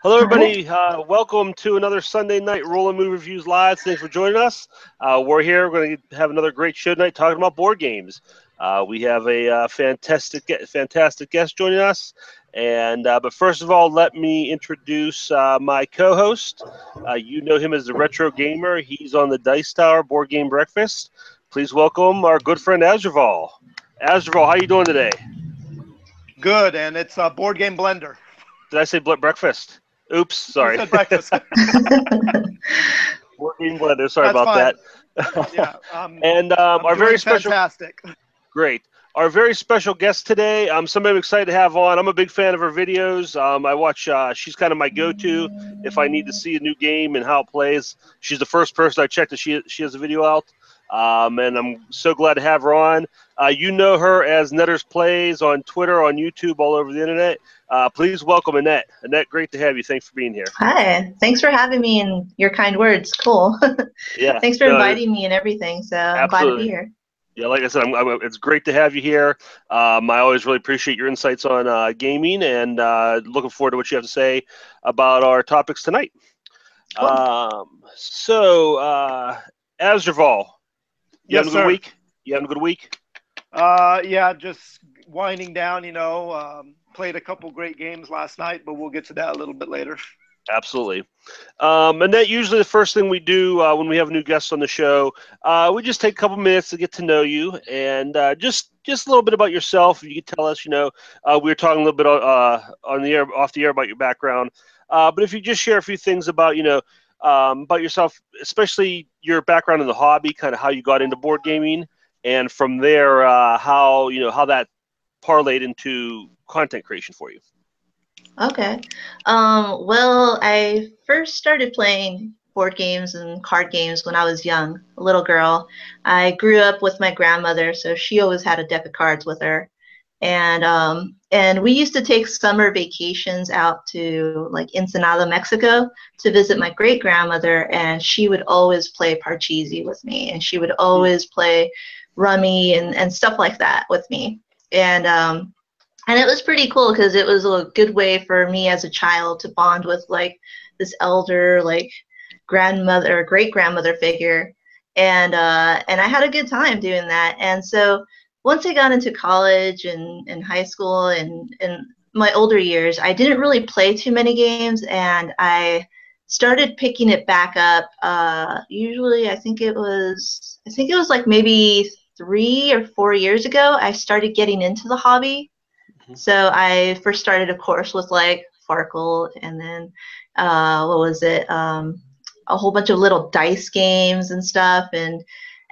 Hello, Hi. everybody. Welcome to another Sunday Night Rolling Movie Reviews Live. Thanks for joining us. We're here. We're going to have another great show tonight talking about board games. We have a fantastic guest joining us. But first of all, let me introduce my co-host. You know him as the Retro Gamer. He's on the Dice Tower Board Game Breakfast. Please welcome our good friend Asdruval. Asdruval, how you doing today? Good, and it's a board game blender. Did I say breakfast? Oops, sorry. You said breakfast. Board game blender. Sorry That's about fine. that. Yeah. And our very special, fantastic. great. Our very special guest today. Somebody I'm excited to have on. I'm a big fan of her videos. I watch. She's kind of my go-to if I need to see a new game and how it plays. She's the first person I check that she has a video out. And I'm so glad to have her on. You know her as Nettersplays on Twitter, on YouTube, all over the internet. Please welcome Annette. Annette, great to have you. Thanks for being here. Hi. Thanks for having me and your kind words. Cool. Yeah. Thanks for inviting me and everything. So I'm glad to be here. Yeah, like I said, it's great to have you here. I always really appreciate your insights on gaming, and looking forward to what you have to say about our topics tonight. Cool. Asdruval, you Yes, having a sir. good week? You having a good week? Yeah, just winding down. Played a couple great games last night, but we'll get to that a little bit later. Absolutely. And that usually the first thing we do when we have new guests on the show, we just take a couple minutes to get to know you and just a little bit about yourself. If you could tell us, we were talking a little bit on the air, off the air about your background. But if you just share a few things about, about yourself, especially your background in the hobby, kind of how you got into board gaming, and from there, how that parlayed into content creation for you. Okay. Well, I first started playing board games and card games when I was young, a little girl. I grew up with my grandmother, so she always had a deck of cards with her. And we used to take summer vacations out to like Ensenada, Mexico, to visit my great grandmother, and she would always play Parcheesi with me, and she would always play Rummy and stuff like that with me. And it was pretty cool because it was a good way for me as a child to bond with like this elder, like grandmother or great grandmother figure. And I had a good time doing that. And so once I got into college and high school and my older years, I didn't really play too many games, and I started picking it back up. Usually I think it was like maybe 3 or 4 years ago, I started getting into the hobby. So I first started, of course, with like Farkle, and then what was it? A whole bunch of little dice games and stuff, and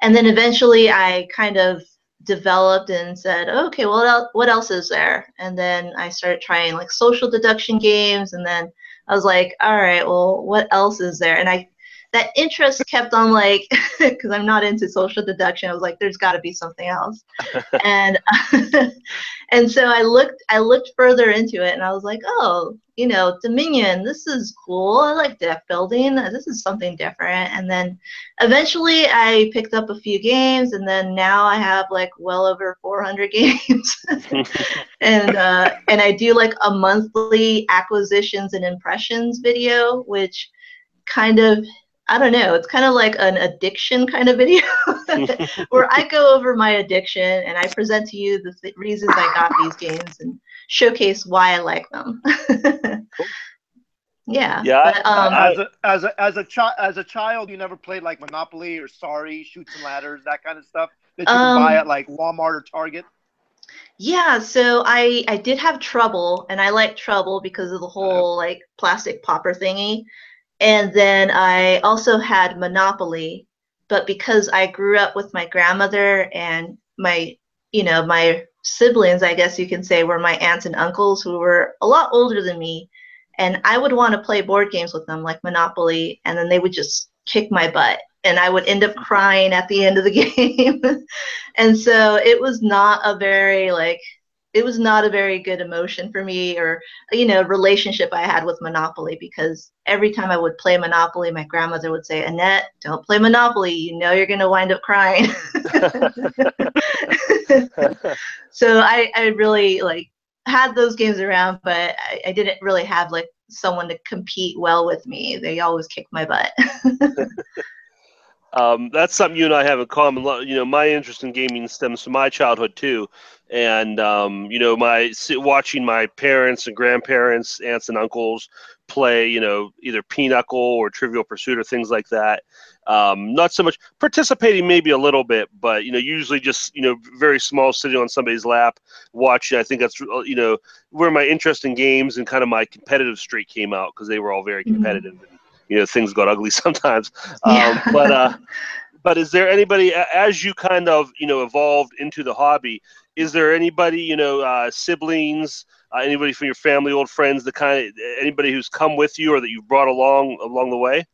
then eventually I kind of developed and said, okay, well, what else is there? And then I started trying like social deduction games, and then I was like, all right, well, what else is there? And that interest kept on like, because I'm not into social deduction, I was like, there's got to be something else. And and so I looked further into it, and I was like, oh, Dominion, this is cool. I like deck building. This is something different. And then eventually I picked up a few games, and then now I have like well over 400 games. And I do like a monthly acquisitions and impressions video, which kind of, I don't know, it's kind of like an addiction kind of video where I go over my addiction and I present to you the reasons I got these games and showcase why I like them. Yeah. Yeah. But, As a child, you never played like Monopoly or Sorry, Chutes and Ladders, that kind of stuff that you can buy at like Walmart or Target. Yeah, so I did have Trouble, and I like Trouble because of the whole like plastic popper thingy. And then I also had Monopoly, but because I grew up with my grandmother and my siblings, I guess you can say, were my aunts and uncles who were a lot older than me, and I would want to play board games with them like Monopoly, and then they would just kick my butt, and I would end up crying at the end of the game. And so it was not a very good emotion for me, or relationship I had with Monopoly, because every time I would play Monopoly, my grandmother would say, Annette, don't play Monopoly, you're going to wind up crying. So I really had those games around, but I didn't really have like someone to compete well with me. They always kicked my butt. That's something you and I have in common. You know, my interest in gaming stems from my childhood too, and you know, watching my parents and grandparents, aunts and uncles play, you know, either Pinochle or Trivial Pursuit or things like that. Not so much participating, maybe a little bit, but you know, usually just, you know, very small, sitting on somebody's lap watching. I think that's, you know, where my interest in games and kind of my competitive streak came out, because they were all very competitive. And, you know, things got ugly sometimes. Yeah. But is there anybody, as you kind of, you know, evolved into the hobby, is there anybody, you know, siblings, anybody from your family, old friends, anybody who's come with you or that you've brought along the way?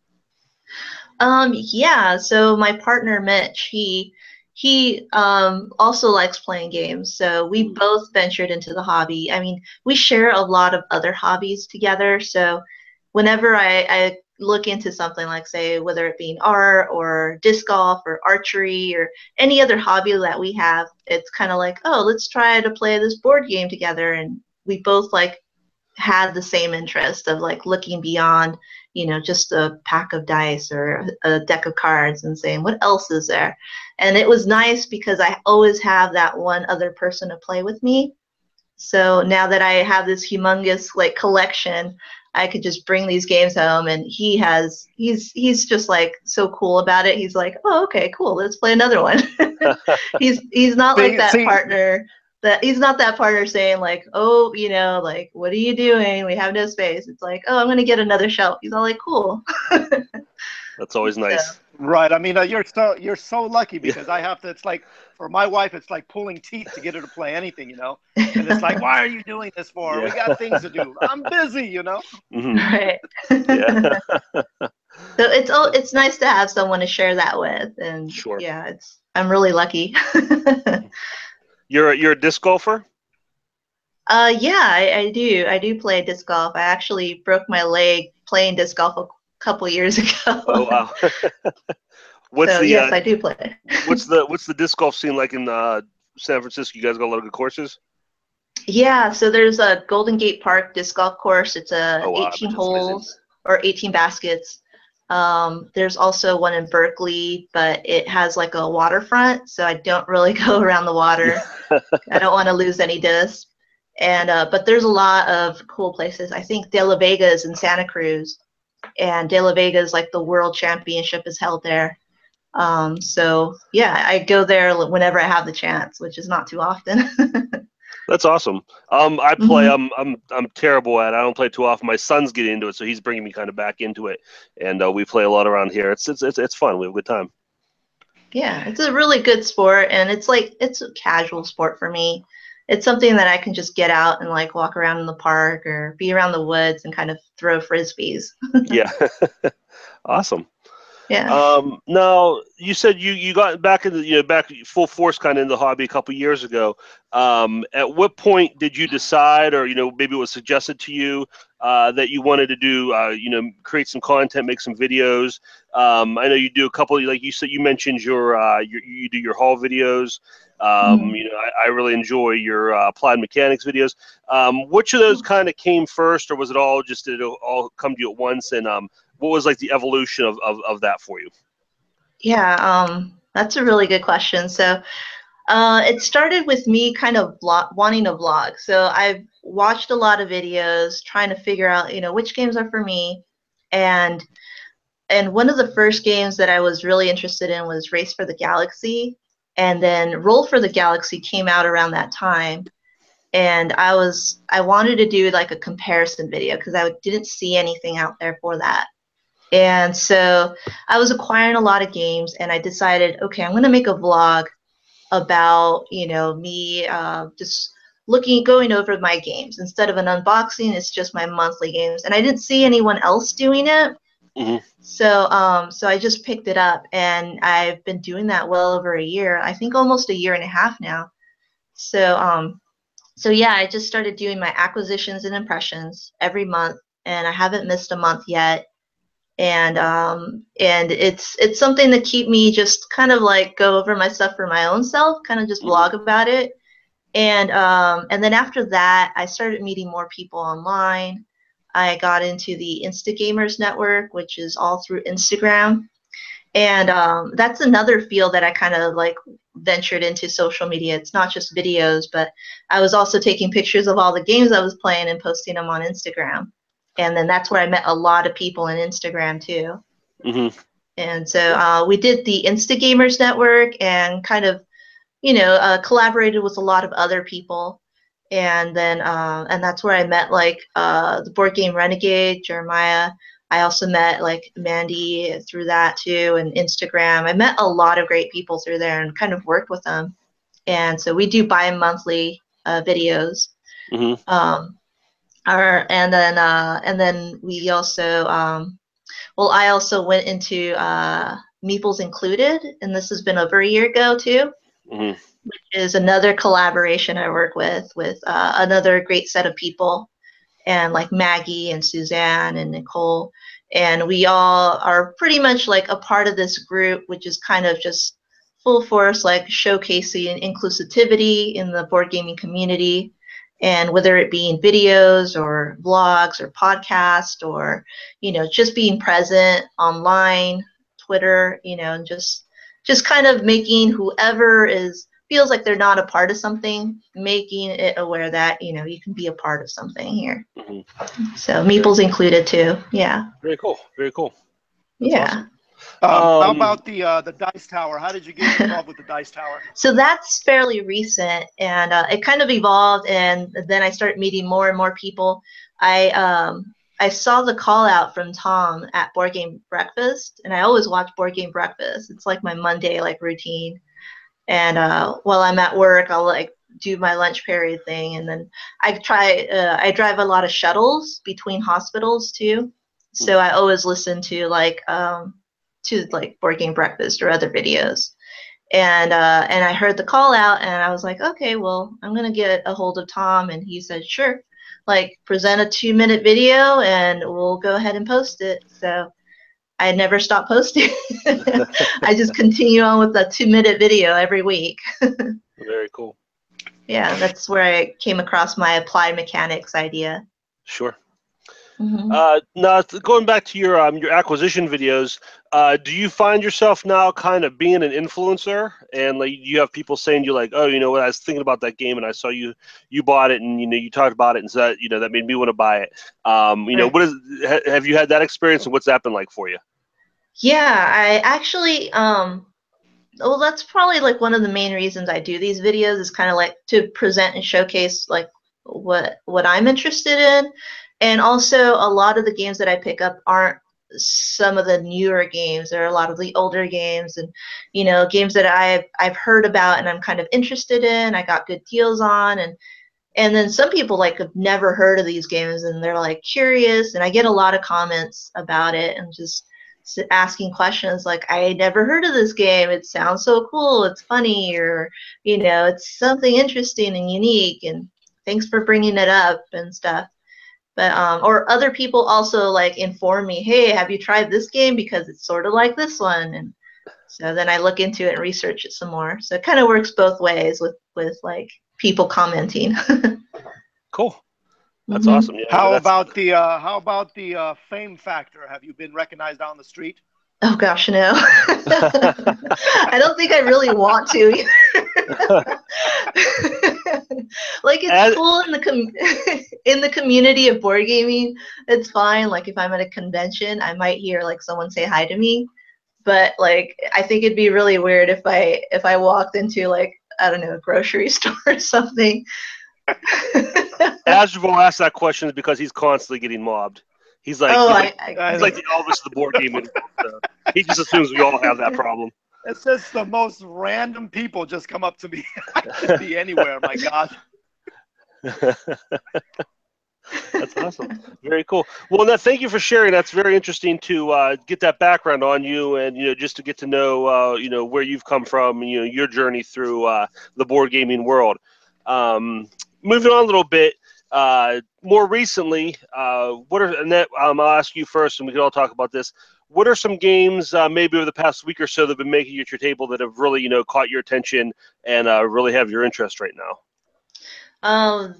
Yeah, so my partner Mitch, he also likes playing games. So we both ventured into the hobby. I mean, we share a lot of other hobbies together. So whenever I look into something like, say, whether it be art or disc golf or archery or any other hobby that we have, it's kind of like, oh, let's try to play this board game together. And we both like had the same interest of like looking beyond, you know, just a pack of dice or a deck of cards and saying, what else is there? And it was nice because I always have that one other person to play with me. So now that I have this humongous like collection, I could just bring these games home, and he's just like so cool about it. He's like, oh, okay, cool, let's play another one. He's not like that partner. He's not that partner saying like, oh, you know, like, what are you doing? We have no space. It's like, oh, I'm gonna get another shelf. He's all like, cool. That's always nice. So. Right. I mean, you're so lucky, because I have to. It's like, for my wife, it's like pulling teeth to get her to play anything, you know. And it's like, why are you doing this for? We got things to do. I'm busy, you know. Right. Yeah. So it's nice to have someone to share that with, and Sure. yeah, I'm really lucky. You're a disc golfer? Yeah, I do. I do play disc golf. I actually broke my leg playing disc golf a couple years ago. Oh wow. Yes, I do play. What's the disc golf scene like in San Francisco? You guys got a lot of good courses? Yeah, so there's a Golden Gate Park disc golf course. It's 18 holes or 18 baskets. There's also one in Berkeley, but it has like a waterfront, so I don't really go around the water. I don't want to lose any discs. And but there's a lot of cool places. I think De La Vega is in Santa Cruz, and De La Vega is like the world championship is held there. So yeah, I go there whenever I have the chance, which is not too often. That's awesome. I play. I'm terrible at it. I don't play too often. My son's getting into it, so he's bringing me kind of back into it, and we play a lot around here. It's fun. We have a good time. Yeah, it's a really good sport, and it's a casual sport for me. It's something that I can just get out and like walk around in the park or be around the woods and kind of throw frisbees. Yeah. Awesome. Yeah. Now you said you got back into back full force kind of in the hobby a couple years ago. At what point did you decide, or maybe it was suggested to you that you wanted to do create some content, make some videos? I know you do a couple, like you said, you mentioned you do your haul videos. I really enjoy your applied mechanics videos. Which of those kind of came first, or was it all did it all come to you at once? And what was like the evolution of that for you? Yeah, that's a really good question. So it started with me kind of wanting a vlog. So I've watched a lot of videos trying to figure out, which games are for me. And one of the first games that I was really interested in was Race for the Galaxy. And then Roll for the Galaxy came out around that time. And I wanted to do like a comparison video because I didn't see anything out there for that. And so I was acquiring a lot of games, and I decided, okay, I'm going to make a vlog about, me just going over my games. Instead of an unboxing, it's just my monthly games. And I didn't see anyone else doing it. Mm-hmm. So I just picked it up, and I've been doing that well over a year. I think almost a year and a half now. So yeah, I just started doing my acquisitions and impressions every month, and I haven't missed a month yet. And it's something to keep me just kind of like go over my stuff for my own self, kind of just vlog about it. And then after that, I started meeting more people online. I got into the Instagamers network, which is all through Instagram. And that's another field that I kind of like ventured into social media. It's not just videos, but I was also taking pictures of all the games I was playing and posting them on Instagram. And then that's where I met a lot of people in Instagram too. Mm-hmm. And so we did the Instagamers network and kind of, collaborated with a lot of other people. And then and that's where I met like the Board Game Renegade, Jeremiah. I also met like Mandy through that too, and Instagram. I met a lot of great people through there and kind of worked with them. And so we do bi-monthly videos. Mm-hmm. And then we also I also went into Meeples Included, and this has been over a year ago too. Mm-hmm. Which is another collaboration I work with another great set of people, and like Maggie and Suzanne and Nicole. And we all are pretty much like a part of this group, which is kind of just full force, like showcasing inclusivity in the board gaming community. And whether it be in videos or vlogs or podcasts or, just being present online, Twitter, and just kind of making whoever feels like they're not a part of something, making it aware that, you can be a part of something here. Mm-hmm. So Meeple's included too. Yeah. Very cool. Very cool. That's awesome. How about the Dice Tower? How did you get involved with the Dice Tower? So that's fairly recent, and it kind of evolved, and then I started meeting more and more people. I saw the call out from Tom at Board Game Breakfast, and I always watch Board Game Breakfast. It's like my Monday routine. And while I'm at work, I'll do my lunch period thing, and then I drive a lot of shuttles between hospitals too. So I always listen to Board Game Breakfast or other videos. And I heard the call out, and I was like, okay, well, I'm gonna get a hold of Tom, and he said, sure, present a 2-minute video, and we'll go ahead and post it. So I never stop posting. I just continue on with a 2-minute video every week. Very cool. Yeah, that's where I came across my applied mechanics idea. Sure. Mm-hmm. Now, going back to your acquisition videos, do you find yourself now kind of being an influencer, and you have people saying to you like, oh, you know what, I was thinking about that game and I saw you bought it, and you talked about it, and so that made me want to buy it. What have you had that experience, and what's that been like for you? Yeah, I actually well, that's probably one of the main reasons I do these videos is kind of to present and showcase what I'm interested in. And also, a lot of the games that I pick up aren't some of the newer games. There are a lot of the older games, and games that I've heard about and I'm kind of interested in. I got good deals on, and then some people have never heard of these games, and they're curious. And I get a lot of comments about it, and just asking questions like, I never heard of this game. It sounds so cool. It's funny, or it's something interesting and unique. And thanks for bringing it up and stuff. But or other people also inform me, hey, have you tried this game because it's sort of like this one? And so then I look into it and research it some more. So it kind of works both ways with people commenting. Cool. That's awesome. Yeah, how about the fame factor? Have you been recognized on the street? Oh gosh, no. I don't think I really want to either. It's cool in the community of board gaming. It's fine. If I'm at a convention, I might hear someone say hi to me. But I think it'd be really weird if I walked into I don't know, a grocery store or something. Asdruval asked that question because he's constantly getting mobbed. He's like, he's like the Elvis of the board gaming. He just assumes we all have that problem. It's just the most random people just come up to me. I could be anywhere. My God. That's awesome. Very cool. Well, Annette, thank you for sharing. That's very interesting to get that background on you, and just to get to know where you've come from, your journey through the board gaming world. Moving on a little bit. More recently, what are, Annette, I'll ask you first, and we can all talk about this. What are some games maybe over the past week or so that have been making it to your table that have really, caught your attention and really have your interest right now?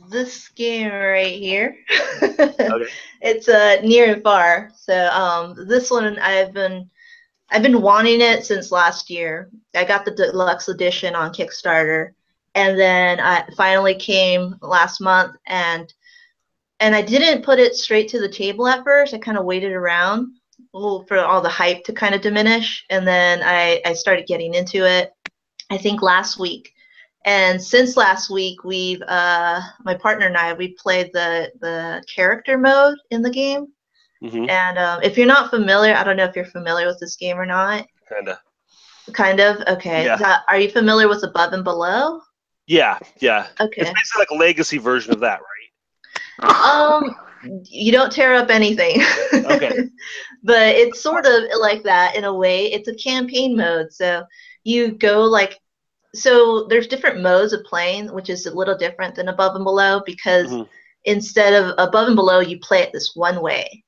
This game right here. Okay. It's Near and Far. So this one I've been wanting it since last year. I got the deluxe edition on Kickstarter, and then I finally came last month, and I didn't put it straight to the table at first. I kind of waited around for all the hype to kind of diminish, and then I started getting into it, I think last week. And since last week, we've my partner and I we played the character mode in the game. Mm-hmm. And if you're not familiar, I don't know if you're familiar with this game or not. Kinda. Kind of. Okay. Yeah. Are you familiar with Above and Below? Yeah. Yeah. Okay. It's basically like a legacy version of that, right? You don't tear up anything. Okay. But it's sort of like that in a way. It's a campaign mode. So you go like, so there's different modes of playing, which is a little different than Above and Below, because instead of Above and Below, you play it this one way,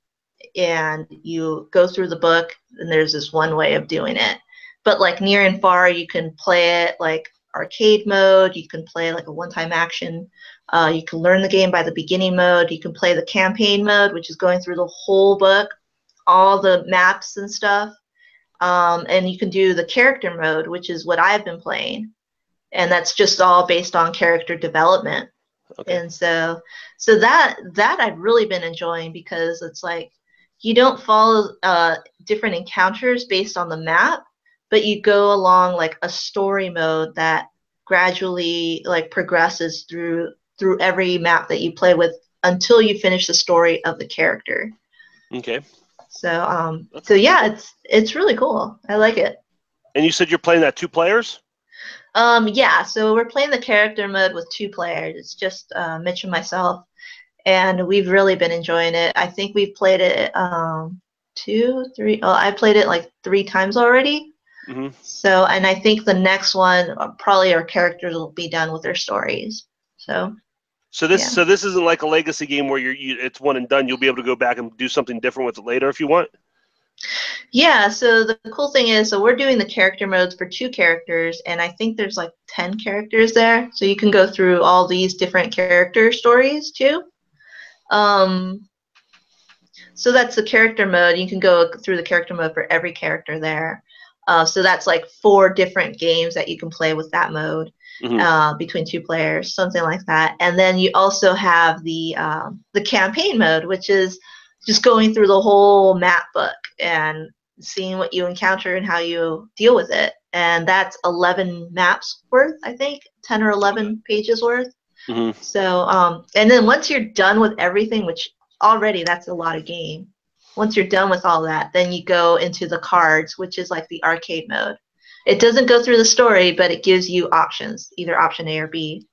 and you go through the book, and there's this one way of doing it. But like Near and Far, you can play it like arcade mode. You can play like a one-time action. You can learn the game by the beginning mode. You can play the campaign mode, which is going through the whole book, all the maps and stuff. And you can do the character mode, which is what I've been playing, and that's just all based on character development. Okay. And so that I've really been enjoying, because it's like you don't follow different encounters based on the map, but you go along like a story mode that gradually like progresses through every map that you play with until you finish the story of the character. Okay. So yeah, it's really cool. I like it. And you said you're playing that 2 players? Yeah, so we're playing the character mode with 2 players. It's just Mitch and myself, and we've really been enjoying it. I think we've played it 2, 3. Oh, I played it like 3 times already. Mm-hmm. So, and I think the next one probably our characters will be done with their stories. So this isn't like a legacy game where it's one and done. You'll be able to go back and do something different with it later if you want. Yeah, so the cool thing is, so we're doing the character modes for 2 characters, and I think there's like 10 characters there, so you can go through all these different character stories too. So that's the character mode. You can go through the character mode for every character there. So that's like 4 different games that you can play with that mode. Mm-hmm. Between 2 players, something like that. And then you also have the campaign mode, which is just going through the whole map book and seeing what you encounter and how you deal with it. And that's 11 maps worth, I think, 10 or 11 pages worth. Mm-hmm. So, and then once you're done with everything, which already that's a lot of game. Once you're done with all that, then you go into the cards, which is like the arcade mode. It doesn't go through the story, but it gives you options, either option A or B,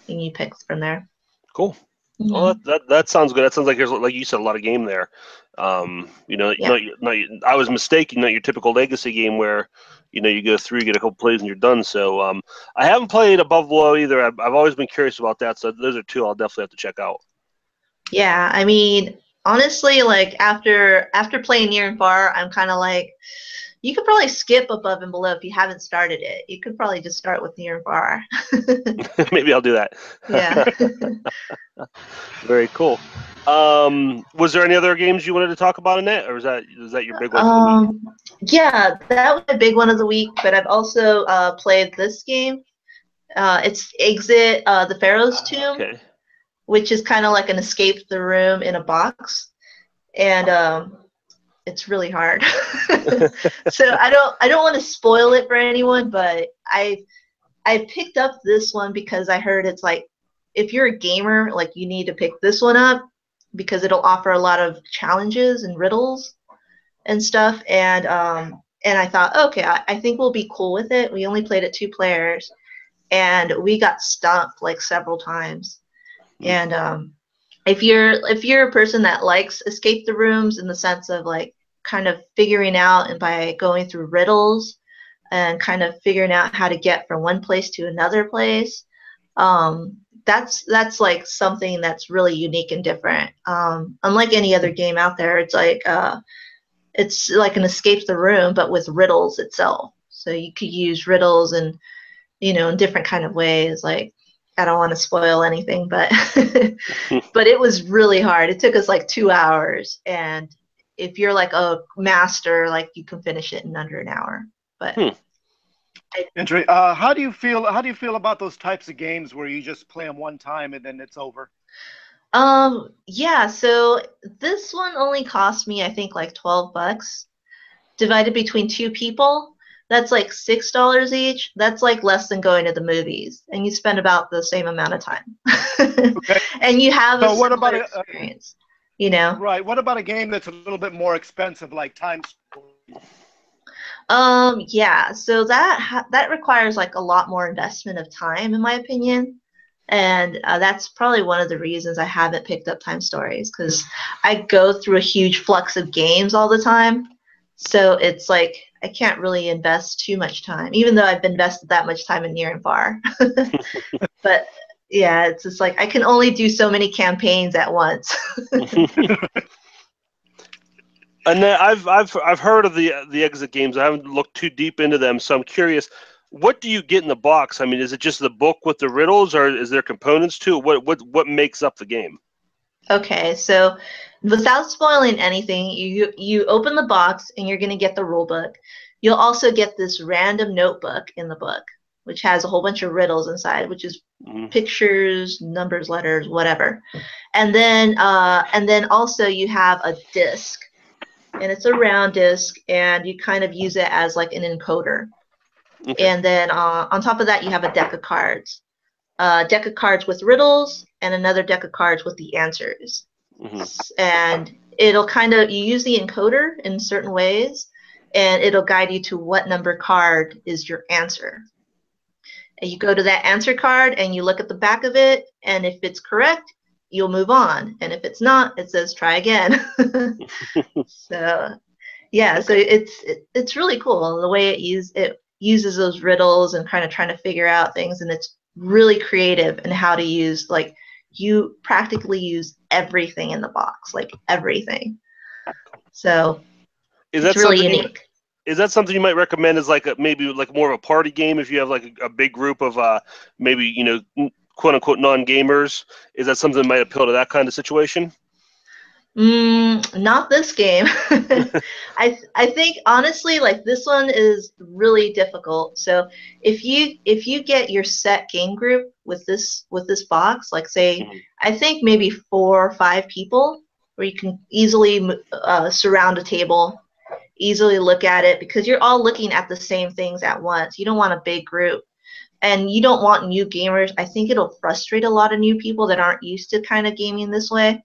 and you pick from there. Cool. Mm-hmm. Well, that sounds good. That sounds like there's, like you said, a lot of game there. Yeah. I was mistaken. Not your typical legacy game where, you go through, you get a couple plays, and you're done. So I haven't played Above Below either. I've always been curious about that. So those are 2 I'll definitely have to check out. Yeah, I mean, honestly, like after playing Near and Far, I'm kind of like, you could probably skip Above and Below if you haven't started it. You could probably just start with Near and Far. Maybe I'll do that. Yeah. Very cool. Was there any other games you wanted to talk about, Annette, or was that your big one for the week? Yeah, that was a big one of the week, but I've also played this game. It's Exit the Pharaoh's Tomb, okay, which is kind of like an escape the room in a box. And it's really hard. So I don't want to spoil it for anyone, but I picked up this one because I heard it's like, if you're a gamer, like you need to pick this one up because it'll offer a lot of challenges and riddles and stuff. And I thought, okay, I think we'll be cool with it. We only played it 2 players, and we got stumped like several times. Mm-hmm. And if you're a person that likes escape the rooms in the sense of like kind of figuring out, and by going through riddles and kind of figuring out how to get from one place to another place, that's like something that's really unique and different. Unlike any other game out there, it's like an escape the room, but with riddles itself. So you could use riddles and in different kind of ways. Like I don't want to spoil anything, but but it was really hard. It took us like 2 hours, and if you're like a master, like you can finish it in under an hour. But how do you feel? How do you feel about those types of games where you just play them one time and then it's over? Yeah, so this one only cost me, I think, like $12 divided between 2 people. That's like $6 each. That's like less than going to the movies, and you spend about the same amount of time. Okay. And you have So a what about similar experience, you know? right? What about a game that's a little bit more expensive, like Time Story? Yeah, so that requires like a lot more investment of time, in my opinion. And that's probably one of the reasons I haven't picked up Time Stories, because I go through a huge flux of games all the time. So it's like I can't really invest too much time, even though I've invested that much time in Near and Far. But yeah, it's just like I can only do so many campaigns at once. And then I've heard of the exit games. I haven't looked too deep into them, so I'm curious. What do you get in the box? I mean, is it just the book with the riddles, or is there components to it? What makes up the game? Okay, so without spoiling anything, you open the box and you're going to get the rule book. You'll also get this random notebook in the book, which has a whole bunch of riddles inside, which is pictures, numbers, letters, whatever. And then also you have a disc, and it's a round disc, and you kind of use it as like an encoder. Okay. And then on top of that, you have a deck of cards. A deck of cards with riddles and another deck of cards with the answers. And it'll you use the encoder in certain ways, and it'll guide you to what number card is your answer. And you go to that answer card and you look at the back of it, and if it's correct, you'll move on. And if it's not, it says try again. So yeah, so it's really cool the way it uses those riddles and kind of trying to figure out things, and it's really creative in how to use, like, you practically use everything in the box, like everything. So it's really unique. Is that something you might recommend as like maybe like more of a party game if you have like a big group of maybe quote unquote non-gamers? Is that something that might appeal to that kind of situation? Not this game. I think honestly, like, this one is really difficult. So if you get your set game group with this box, like, say, I think maybe 4 or 5 people, where you can easily surround a table, easily look at it, because you're all looking at the same things at once. You don't want a big group, and you don't want new gamers. I think it'll frustrate a lot of new people that aren't used to kind of gaming this way.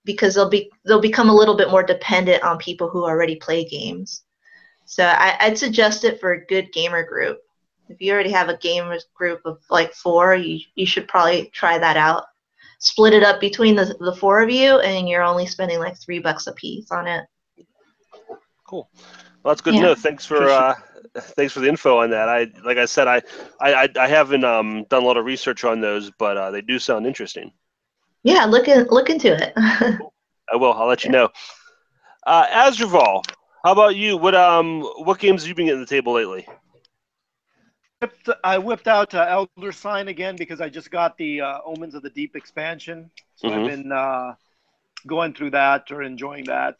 Because they'll become a little bit more dependent on people who already play games. So I'd suggest it for a good gamer group. If you already have a gamer group of like 4, you should probably try that out. Split it up between the 4 of you, and you're only spending like $3 a piece on it. Cool. Well, that's good to know. Thanks for the info on that. Like I said, I haven't done a lot of research on those, but they do sound interesting. Yeah, look into it. I will. I'll let you know. Asdruval, how about you? What games have you been getting to the table lately? I whipped out Elder Sign again because I just got the Omens of the Deep expansion. So I've been going through that or enjoying that.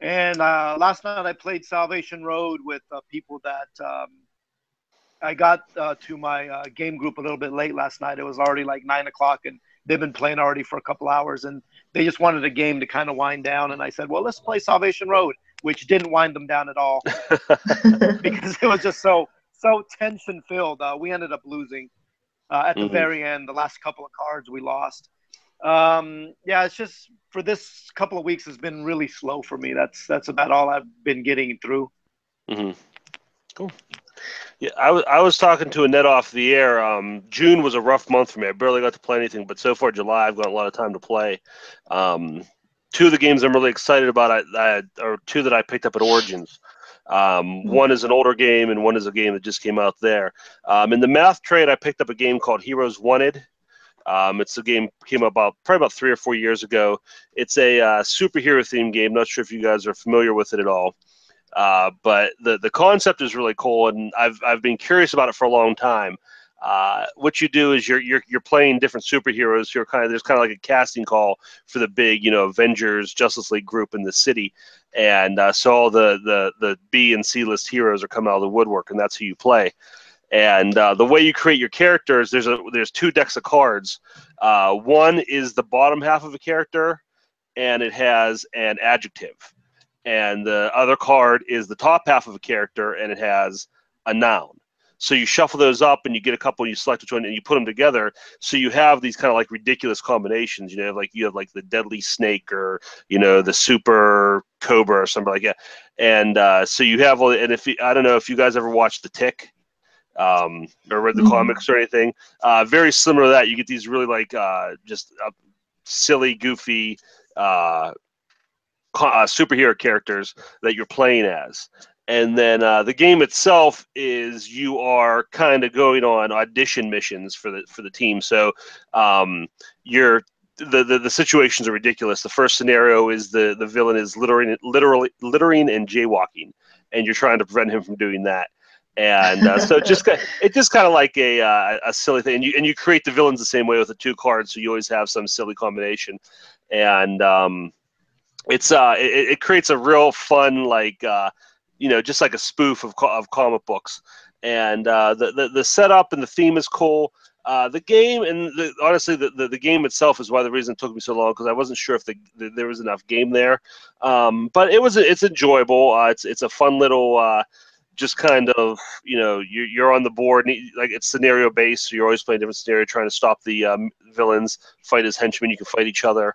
And last night I played Salvation Road with people that I got to my game group a little bit late last night. It was already like 9 o'clock, and they've been playing already for a couple hours, and they just wanted a game to kind of wind down. And I said, well, let's play Salvation Road, which didn't wind them down at all because it was just so tension filled. We ended up losing at the very end. The last couple of cards we lost. Yeah, it's just for this couple of weeks has been really slow for me. That's about all I've been getting through. Cool. Yeah, I was talking to Annette off the air. June was a rough month for me. I barely got to play anything, but so far July I've got a lot of time to play. 2 of the games I'm really excited about are 2 that I picked up at Origins. One is an older game, and one is a game that just came out there. In the math trade, I picked up a game called Heroes Wanted. It's a game came about probably about 3 or 4 years ago. It's a superhero themed game. Not sure if you guys are familiar with it at all. But the concept is really cool, and I've been curious about it for a long time. what you do is you're playing different superheroes who are there's kind of like a casting call for the big Avengers Justice League group in the city, and so all the B and C list heroes are coming out of the woodwork, and that's who you play. And the way you create your characters, there's 2 decks of cards. One is the bottom half of a character, and it has an adjective, and the other card is the top half of a character, and it has a noun. So you shuffle those up, and you get a couple, and you select which one, and you put them together. So you have these kind of like ridiculous combinations. You have like the deadly snake, or the super cobra, or something like that. And so you have all. And I don't know if you guys ever watched The Tick, or read the comics or anything. Very similar to that. You get these really just silly, goofy superhero characters that you're playing as. And then the game itself is you are kind of going on audition missions for the team. So the situations are ridiculous. The first scenario is the villain is littering and jaywalking, and you're trying to prevent him from doing that. And so it's just kind of like a silly thing. And you create the villains the same way with the 2 cards, so you always have some silly combination. And it creates a real fun just like a spoof of comic books. And the setup and the theme is cool. The game and honestly the game itself is why the reason it took me so long, because I wasn't sure if there was enough game there. But it's enjoyable. It's a fun little just kind of you're on the board, and like it's scenario based, so you're always playing a different scenario, trying to stop the villains, fight as henchmen. You can fight each other.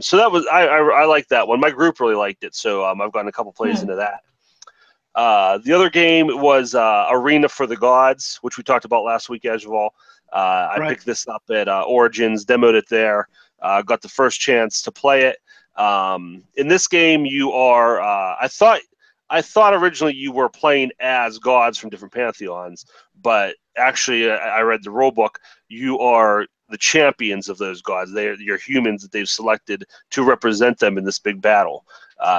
So that was I liked that one. My group really liked it, so I've gotten a couple plays into that. The other game was Arena for the Gods, which we talked about last week, Asdruval. I picked this up at Origins, demoed it there, got the first chance to play it. In this game, you are I thought originally you were playing as gods from different pantheons, but actually I read the rule book. You are the champions of those gods. You're humans that they've selected to represent them in this big battle.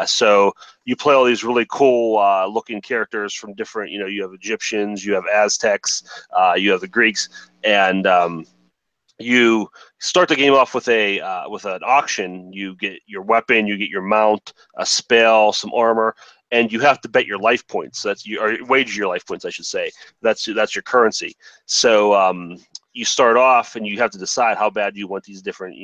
So you play all these really cool looking characters from different, you have Egyptians, you have Aztecs, you have the Greeks, and you start the game off with an auction. You get your weapon, you get your mount, a spell, some armor, and you have to bet your life points. Or wager your life points, I should say. That's your currency. So you start off, and you have to decide how bad you want these different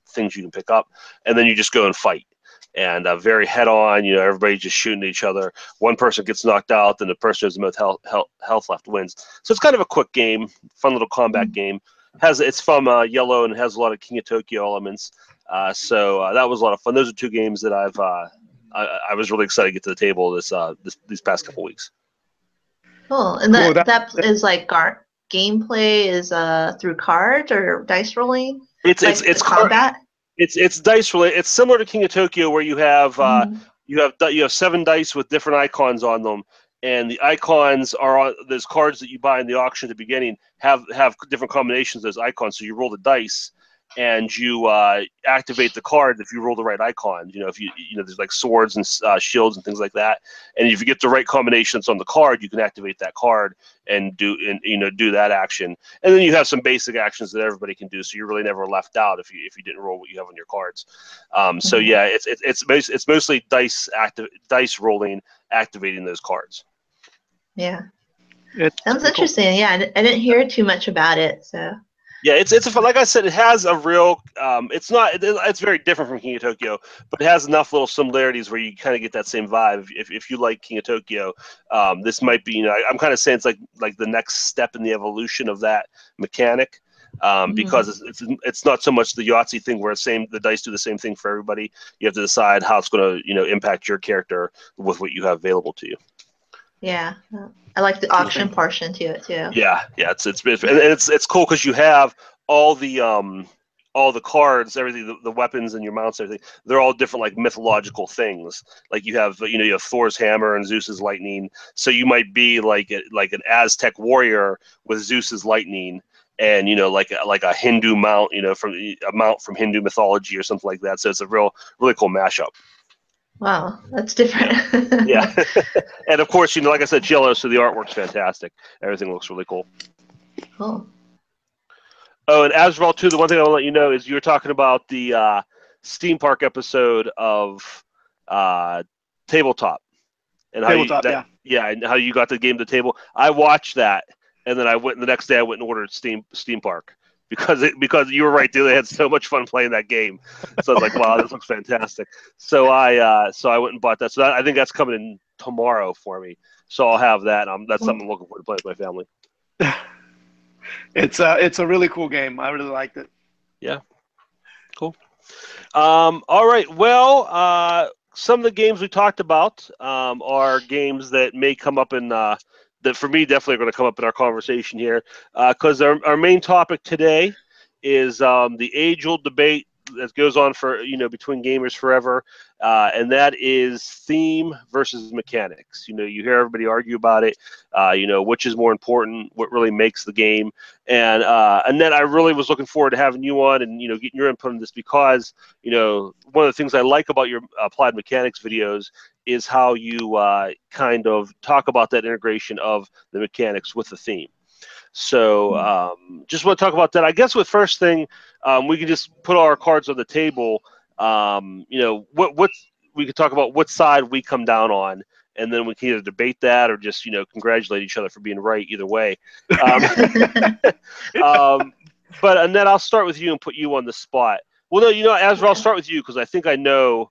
things you can pick up, and then you just go and fight. And very head on, everybody just shooting at each other. One person gets knocked out, then the person who has the most health left wins. So it's kind of a quick game, fun little combat game. It's from Yellow, and it has a lot of King of Tokyo elements. So that was a lot of fun. Those are 2 games that I was really excited to get to the table these past couple weeks. Cool. And that is like gameplay is through cards or dice rolling? It's combat? It's dice related. It's similar to King of Tokyo, where you have 7 dice with different icons on them, and the icons are on those cards that you buy in the auction at the beginning have different combinations of those icons. So you roll the dice, and you activate the card if you roll the right icon. If there's like swords and shields and things like that. And if you get the right combinations on the card, you can activate that card and do that action. And then you have some basic actions that everybody can do, so you're really never left out if you didn't roll what you have on your cards. So yeah, it's mostly dice rolling, activating those cards. Yeah, sounds interesting. Yeah, I didn't hear too much about it, so. Yeah, it's like I said, it has a real. It's very different from King of Tokyo, but it has enough little similarities where you kind of get that same vibe. If you like King of Tokyo, this might be. I'm kind of saying it's like the next step in the evolution of that mechanic, because it's not so much the Yahtzee thing where the dice do the same thing for everybody. You have to decide how it's going to impact your character with what you have available to you. Yeah. I like the auction portion to it too. Yeah, it's cool because you have all the cards, everything, the weapons and your mounts, everything. They're all different, like mythological things. Like you have Thor's hammer and Zeus's lightning. So you might be like an Aztec warrior with Zeus's lightning, and like a Hindu mount, from a mount from Hindu mythology or something like that. So it's a really cool mashup. Wow, that's different. Yeah. And of course, like I said, Yellow, so the artwork's fantastic. Everything looks really cool. Cool. Oh, and Asdruval too. The one thing I want to let you know is you were talking about the Steam Park episode of Tabletop and how you Tabletop, yeah. and how you got the game to the table. I watched that, and then the next day I went and ordered Steam Park because you were right, dude. They had so much fun playing that game. So I was like, wow, this looks fantastic. So I went and bought that. So I think that's coming in tomorrow for me. So I'll have that. That's something I'm looking forward to play with my family. It's a really cool game. I really liked it. Yeah, cool. All right. Well, some of the games we talked about are games that may come up in that for me definitely are going to come up in our conversation here because our main topic today is the age-old debate that goes on for between gamers forever, and that is theme versus mechanics. You hear everybody argue about it. Which is more important, what really makes the game. And Annette, I really was looking forward to having you on and getting your input on this because one of the things I like about your applied mechanics videos is how you kind of talk about that integration of the mechanics with the theme. So just want to talk about that. I guess with first thing, we can just put all our cards on the table. What we could talk about what side we come down on, and then we can either debate that or just congratulate each other for being right. Either way. But Annette, I'll start with you and put you on the spot. Well, no, Asdruval, I'll start with you because I think I know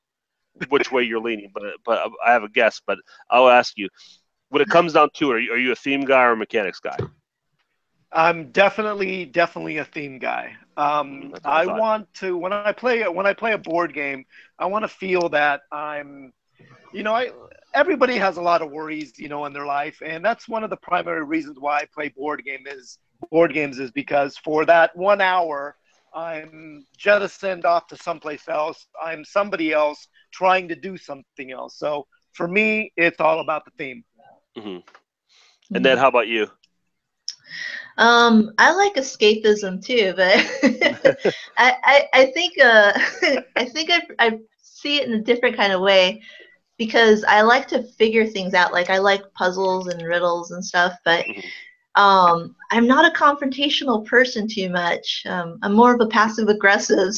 which way you're leaning, but I have a guess. But I'll ask you when it comes down to it. Are you a theme guy or a mechanics guy? I'm definitely a theme guy. I want to when I play a board game, I want to feel that I'm, everybody has a lot of worries, in their life, and that's one of the primary reasons why I play board games is because for that 1 hour, I'm jettisoned off to someplace else. I'm somebody else trying to do something else. So for me, it's all about the theme. Mm-hmm. And then how about you? I like escapism too, but I think I see it in a different kind of way because I like to figure things out. Like I like puzzles and riddles and stuff, but I'm not a confrontational person too much. I'm more of a passive aggressive.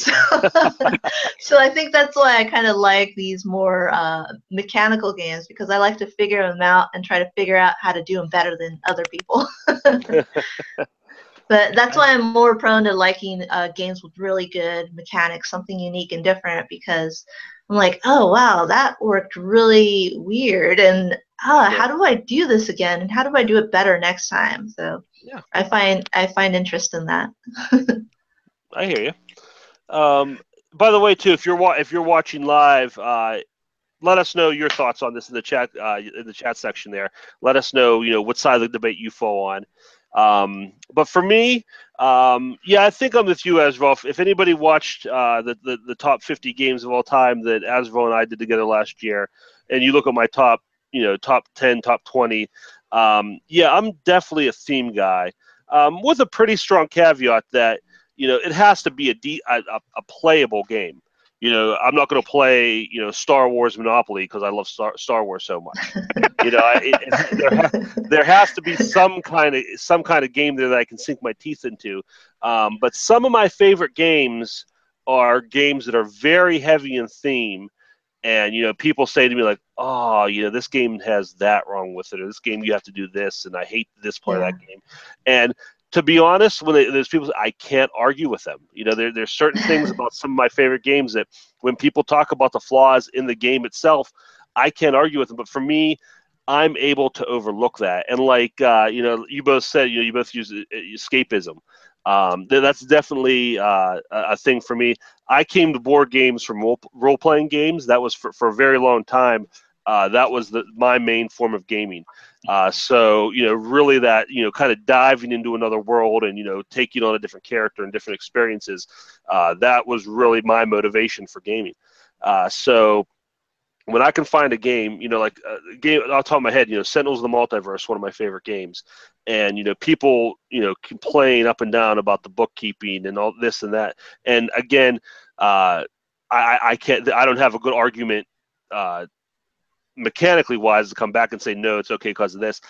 So I think that's why I kind of like these more mechanical games because I like to figure them out and try to figure out how to do them better than other people. But that's why I'm more prone to liking games with really good mechanics, something unique and different, because I'm like, oh, wow, that worked really weird. And how do I do this again? And how do I do it better next time? So I find interest in that. I hear you. By the way, too, if you're watching live, let us know your thoughts on this in the chat section there. Let us know, what side of the debate you fall on. But for me, I think I'm with you, Asdruval. If anybody watched the top 50 games of all time that Asdruval and I did together last year, and you look at my top 10, top 20, I'm definitely a theme guy, with a pretty strong caveat that it has to be a playable game. I'm not going to play, Star Wars Monopoly because I love Star Wars so much. There has to be some kind of game there that I can sink my teeth into. But some of my favorite games are games that are very heavy in theme. And, people say to me like, oh, this game has that wrong with it, or this game you have to do this, and I hate this part of that game. And to be honest, when there's people, I can't argue with them. There's certain things about some of my favorite games that when people talk about the flaws in the game itself, I can't argue with them. But for me, I'm able to overlook that. And like, you both said, you both use escapism. That's definitely a thing for me. I came to board games from role-playing games. That was for a very long time. That was my main form of gaming. So, really that, kind of diving into another world and, taking on a different character and different experiences, that was really my motivation for gaming. So when I can find a game, like a game off the top of my head, Sentinels of the Multiverse, one of my favorite games. And, people, complain up and down about the bookkeeping and all this and that. And again, I don't have a good argument mechanically wise to come back and say, no, it's okay because of this.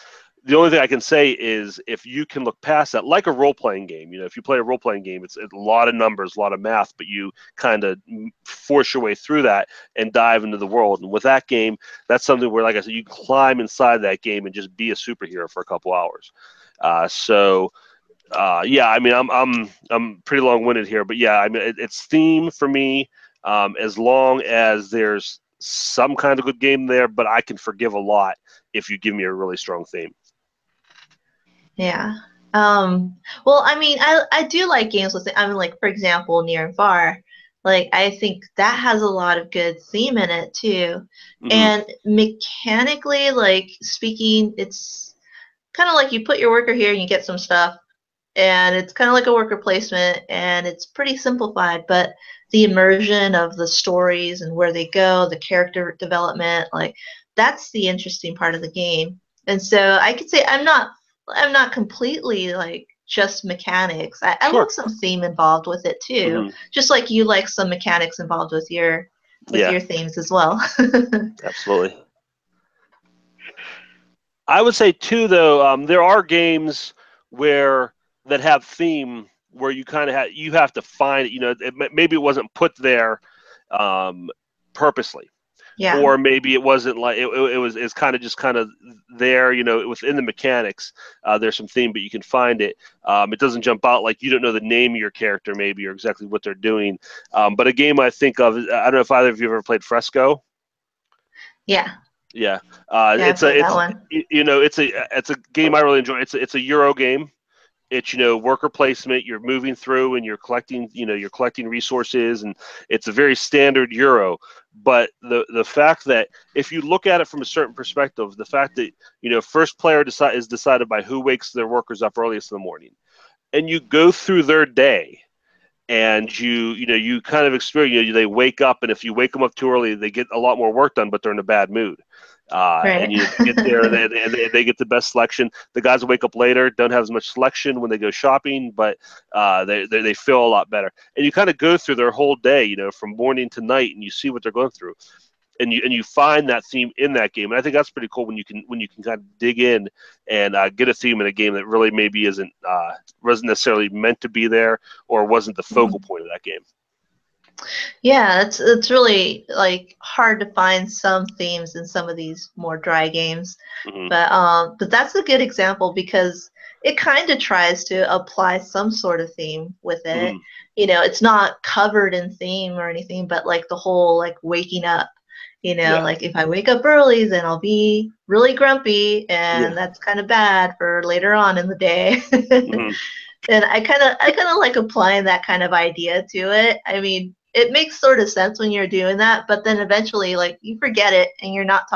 the only thing I can say is if you can look past that, like a role-playing game, if you play a role-playing game, it's a lot of numbers, a lot of math, but you kind of force your way through that and dive into the world. And with that game, that's something where, like I said, you climb inside that game and just be a superhero for a couple hours. Yeah, I mean, I'm pretty long-winded here, but yeah, I mean, it's theme for me, as long as there's some kind of good game there, but I can forgive a lot if you give me a really strong theme. Yeah. Well, I mean, I do like games with it. I mean, like, for example, Near and Far. Like, I think that has a lot of good theme in it, too. Mm-hmm. And mechanically, like, speaking, it's kind of like you put your worker here and you get some stuff. And it's kind of like a worker placement, and it's pretty simplified, but the immersion of the stories and where they go, the character development, like, that's the interesting part of the game. And so I could say I'm not completely like just mechanics. I Sure. love some theme involved with it too. Mm-hmm. Just like you like some mechanics involved with your themes as well. Absolutely. I would say too, though, there are games that have theme where you kind of have to find it. Maybe it wasn't put there purposely. Yeah. Or maybe it wasn't like it's kind of there, within the mechanics. There's some theme, but you can find it. It doesn't jump out like you don't know the name of your character, maybe, or exactly what they're doing. But a game I think of, I don't know if either of you have ever played Fresco. Yeah. Yeah. It's a game I really enjoy. It's a Euro game. It's worker placement. You're moving through and you're collecting resources, and it's a very standard Euro. But the fact that if you look at it from a certain perspective, the fact that first player is decided by who wakes their workers up earliest in the morning, and you go through their day, and you kind of experience. They wake up, and if you wake them up too early, they get a lot more work done, but they're in a bad mood. Right. And you get there, and they get the best selection. The guys who wake up later don't have as much selection when they go shopping, but they feel a lot better. And you kind of go through their whole day, from morning to night, and you see what they're going through, and you find that theme in that game. And I think that's pretty cool when you can kind of dig in and get a theme in a game that really maybe wasn't necessarily meant to be there, or wasn't the focal point of that game. Yeah, it's really like hard to find some themes in some of these more dry games, but that's a good example because it kind of tries to apply some sort of theme with it. It's not covered in theme or anything, but like the whole like waking up. Like if I wake up early, then I'll be really grumpy, and that's kind of bad for later on in the day. And I kind of like applying that kind of idea to it. I mean, it makes sort of sense when you're doing that, but then eventually, like, you forget it, and you're not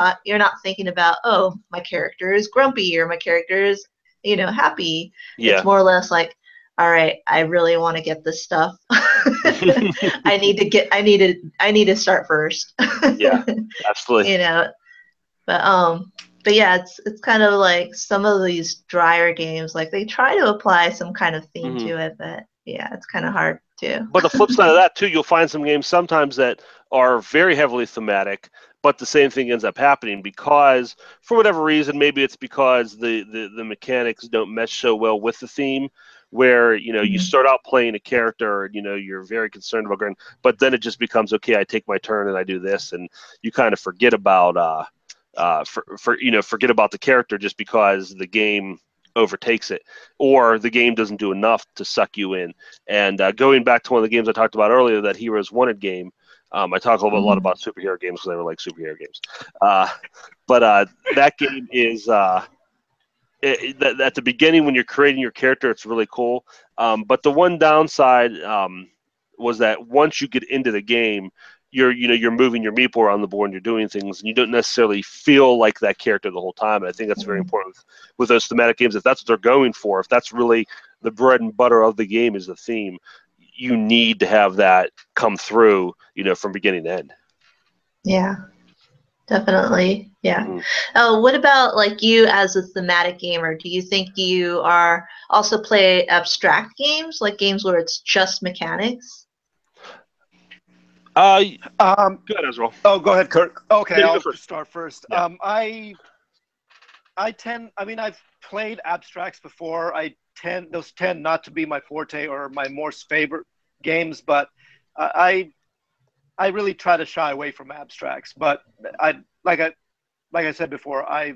thinking about, oh, my character is grumpy or my character is, happy. Yeah. It's more or less like, all right, I really want to get this stuff. I need to start first. Yeah, absolutely. But yeah, it's kind of like some of these drier games, like they try to apply some kind of theme to it, but yeah, it's kind of hard too. But the flip side of that too, you'll find some games sometimes that are very heavily thematic, but the same thing ends up happening because for whatever reason, maybe it's because the mechanics don't mesh so well with the theme, where you start out playing a character and you're very concerned about going, but then it just becomes, okay, I take my turn and I do this, and you kind of forget about forget about the character just because the game overtakes it, or the game doesn't do enough to suck you in. And going back to one of the games I talked about earlier, that Heroes Wanted game, I talk a lot about superhero games because they were like superhero games. But that game is at the beginning when you're creating your character, it's really cool. But the one downside was that once you get into the game, you're moving your meeple around the board and you're doing things, and you don't necessarily feel like that character the whole time. And I think that's very important with those thematic games. If that's what they're going for, if that's really the bread and butter of the game is the theme, you need to have that come through, from beginning to end. Yeah, definitely. Yeah. What about like you as a thematic gamer? Do you think you are also play abstract games, like games where it's just mechanics? Go ahead, Asdruval. Oh, go ahead, Kirk. Okay, Yeah, I'll start first. Yeah. I mean, I've played abstracts before. Those tend not to be my forte or my most favorite games, but I really try to shy away from abstracts. But like I said before, I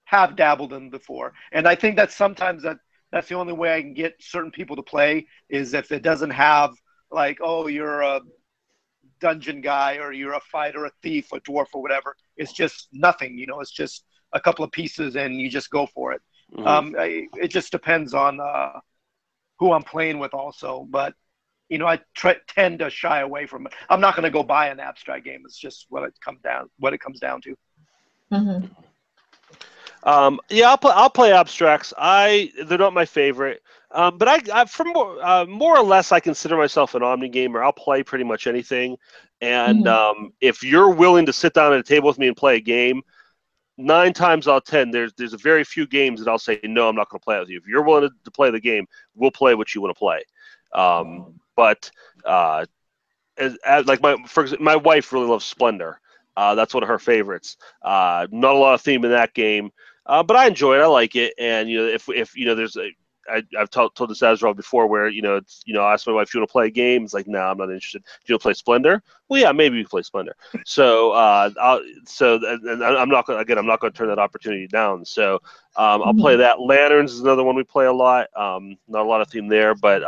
have dabbled in before, and I think that sometimes that's the only way I can get certain people to play is if it doesn't have like, oh, you're a dungeon guy or you're a fighter, a thief, a dwarf, or whatever. It's just nothing, you know. It's just a couple of pieces, and you just go for it. It just depends on who I'm playing with, also. But you know, I tend to shy away from it. I'm not going to go buy an abstract game. It's just what it comes down to. Mm-hmm. Yeah, I'll play abstracts. They're not my favorite, but I from more or less I consider myself an omni gamer. I'll play pretty much anything, and if you're willing to sit down at a table with me and play a game, 9 times out of 10, there's a very few games that I'll say no, I'm not going to play with you. If you're willing to play the game, we'll play what you want to play. But as like my wife really loves Splendor. That's one of her favorites. Not a lot of theme in that game. But I enjoy it. I like it. And, you know, if you know, I've told this Asdruval before where, you know, I asked my wife, "Do you want to play a game?" It's like, "No, I'm not interested." "Do you want to play Splendor?" "Well, yeah, maybe we can play Splendor." So, and I'm not going to turn that opportunity down. So, I'll play that. Lanterns is another one we play a lot. Not a lot of theme there, but,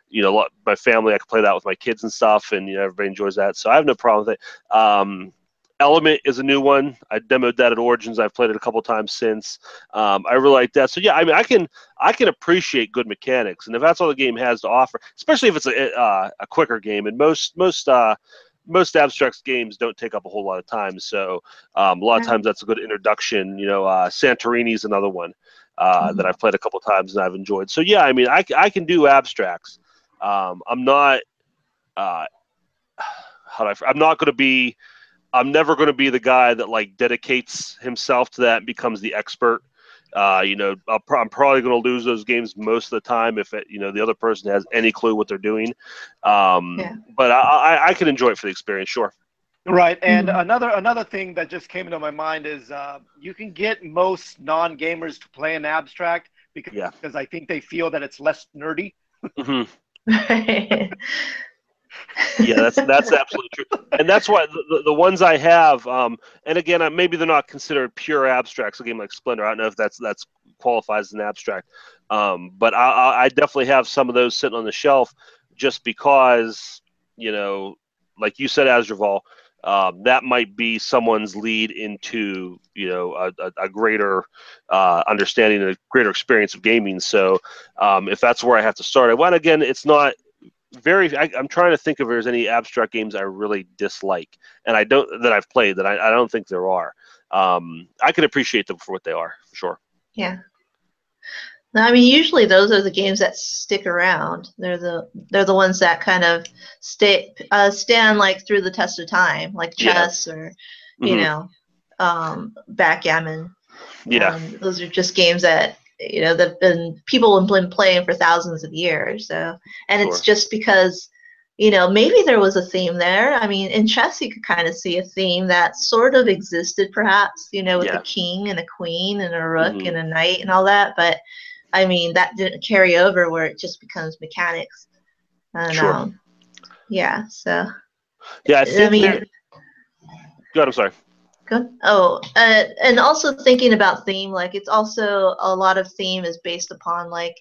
you know, my family, I can play that with my kids and stuff, and, you know, everybody enjoys that. So I have no problem with it. Element is a new one. I demoed that at Origins. I've played it a couple times since. I really like that. So yeah, I mean, I can appreciate good mechanics, and if that's all the game has to offer, especially if it's a quicker game, and most abstract games don't take up a whole lot of time. So a lot of times that's a good introduction. You know, Santorini's another one that I've played a couple times and I've enjoyed. So yeah, I mean, I can do abstracts. I'm not. I'm never going to be the guy that like dedicates himself to that and becomes the expert. You know, I'm probably going to lose those games most of the time if you know, the other person has any clue what they're doing. But I can enjoy it for the experience, sure. Right, and another thing that just came into my mind is you can get most non-gamers to play an abstract because I think they feel that it's less nerdy. Yeah, that's absolutely true, and that's why the ones I have, and again, maybe they're not considered pure abstracts. A game like Splendor, I don't know if that's qualifies as an abstract, but I definitely have some of those sitting on the shelf, just because, you know, like you said, Asdruval, that might be someone's lead into, you know, a greater understanding and a greater experience of gaming. So if that's where I have to start, well, again, it's not. I'm trying to think if there's any abstract games I really dislike, and I've played that I don't think there are. I can appreciate them for what they are, for sure. Yeah. No, I mean, usually those are the games that stick around. They're the ones that kind of stand like through the test of time, like chess or you know, backgammon. Yeah. Those are just games that, you know, people have been playing for thousands of years. So, and it's just because, you know, maybe there was a theme there. I mean, in chess, you could kind of see a theme that sort of existed, perhaps, you know, with a king and a queen and a rook and a knight and all that. But I mean, that didn't carry over where it just becomes mechanics. And, yeah. So. Yeah, I mean. Go ahead. I'm sorry. Good. Oh, and also thinking about theme, like it's also a lot of theme is based upon, like,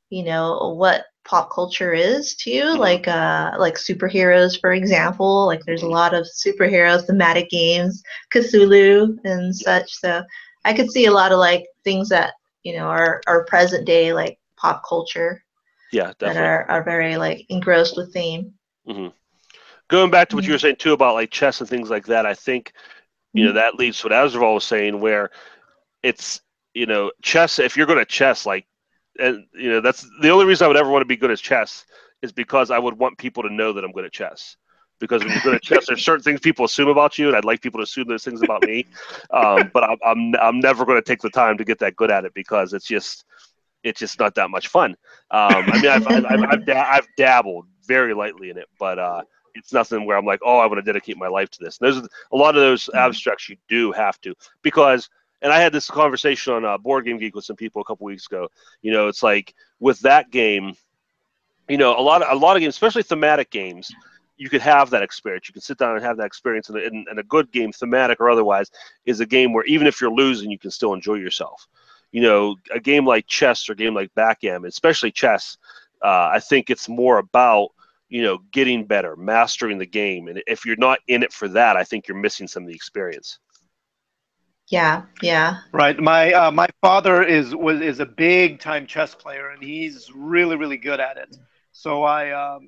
you know, what pop culture is to you, like superheroes, for example. Like there's a lot of superhero thematic games, Cthulhu and such. So I could see a lot of like things that, you know, are present day, like pop culture. Yeah, definitely. That are very like engrossed with theme. Going back to what you were saying too about like chess and things like that, I think, you know, that leads to what Asdruval was saying, where it's, you know, chess, if you're good at chess, like, and, you know, that's the only reason I would ever want to be good at chess is because I would want people to know that I'm good at chess. Because when you're good at chess, there's certain things people assume about you, and I'd like people to assume those things about me. But I'm never going to take the time to get that good at it, because it's just not that much fun. I mean, I've dabbled very lightly in it, but it's nothing where I'm like, oh, I want to dedicate my life to this. And there's a lot of those abstracts you do have to, because and I had this conversation on Board Game Geek with some people a couple weeks ago. You know, it's like with that game, you know, a lot of games, especially thematic games, you could have that experience. You can sit down and have that experience, and a good game, thematic or otherwise, is a game where even if you're losing, you can still enjoy yourself. You know, a game like chess or a game like backgammon, especially chess, I think it's more about, you know, getting better, mastering the game. And if you're not in it for that, I think you're missing some of the experience. Yeah, yeah. Right. My father is a big time chess player, and he's really really good at it. So I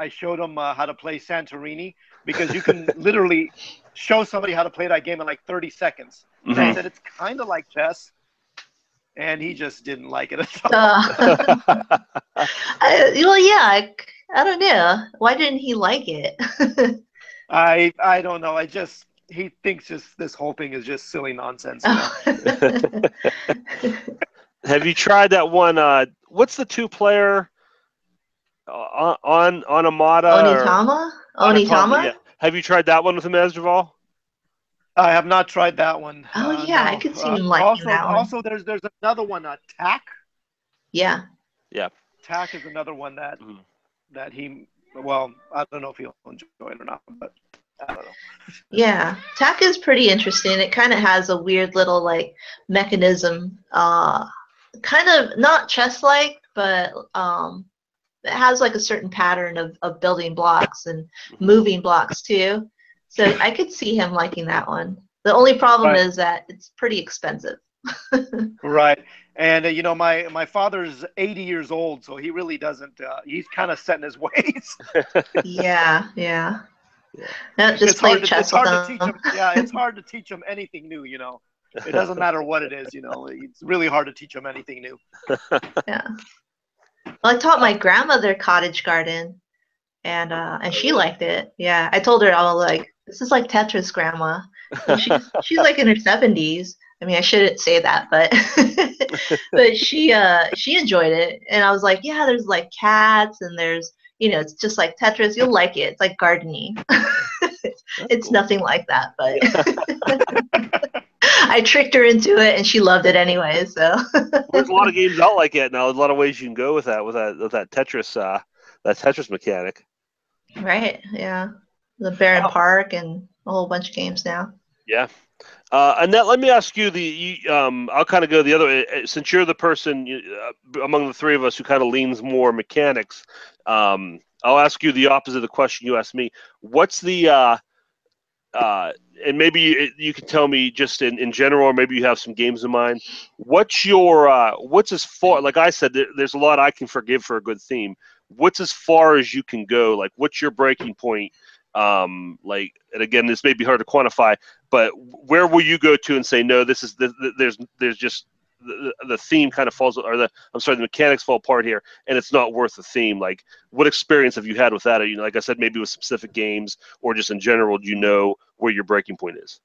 showed him how to play Santorini, because you can literally show somebody how to play that game in like 30 seconds. And I said, it's kind of like chess. And he just didn't like it at all. Well, yeah, I don't know. Why didn't he like it? I don't know. He thinks just this whole thing is just silly nonsense. You know? Have you tried that one? What's the 2-player on Amada? Onitama? Yeah. Have you tried that one with him, Asdruval? I have not tried that one. Oh yeah, no. I could see him liking that one. Also, there's another one, Tack. Yeah. Yeah. Tack is another one that he. Well, I don't know if he'll enjoy it or not, but I don't know. Yeah, Tack is pretty interesting. It kind of has a weird little like mechanism, kind of not chess-like, but it has like a certain pattern of building blocks and moving blocks too. So I could see him liking that one. The only problem is that it's pretty expensive. Right. And, you know, my father's 80 years old, so he really doesn't, he's kind of set in his ways. Yeah. No, just play chess with him. It's hard to teach him anything new, you know. It doesn't matter what it is, you know. It's really hard to teach him anything new. Yeah. Well, I taught my grandmother Cottage Garden, and she liked it. Yeah, I told her, I was like, this is like Tetris, Grandma. She's like in her 70s. I mean, I shouldn't say that, but but she enjoyed it, and I was like, yeah, there's like cats, and there's, you know, it's just like Tetris. You'll like it. It's like gardening. It's cool. Nothing like that, but I tricked her into it, and she loved it anyway. So there's a lot of games out like that now. There's a lot of ways you can go with that Tetris that Tetris mechanic. Right. Yeah. The Barren Park and a whole bunch of games now. Yeah. Annette, let me ask you I'll kind of go the other way. Since you're the person among the three of us who kind of leans more mechanics, I'll ask you the opposite of the question you asked me. What's the and maybe you can tell me just in general, or maybe you have some games in mind. What's as far, like I said, there's a lot I can forgive for a good theme. What's as far as you can go? Like, what's your breaking point? Like, and again, this may be hard to quantify, but where will you go to and say, no, this is there's just the theme kind of falls, or the mechanics fall apart here, and it's not worth the theme. Like, what experience have you had with that? You know, like I said, maybe with specific games, or just in general, do you know where your breaking point is?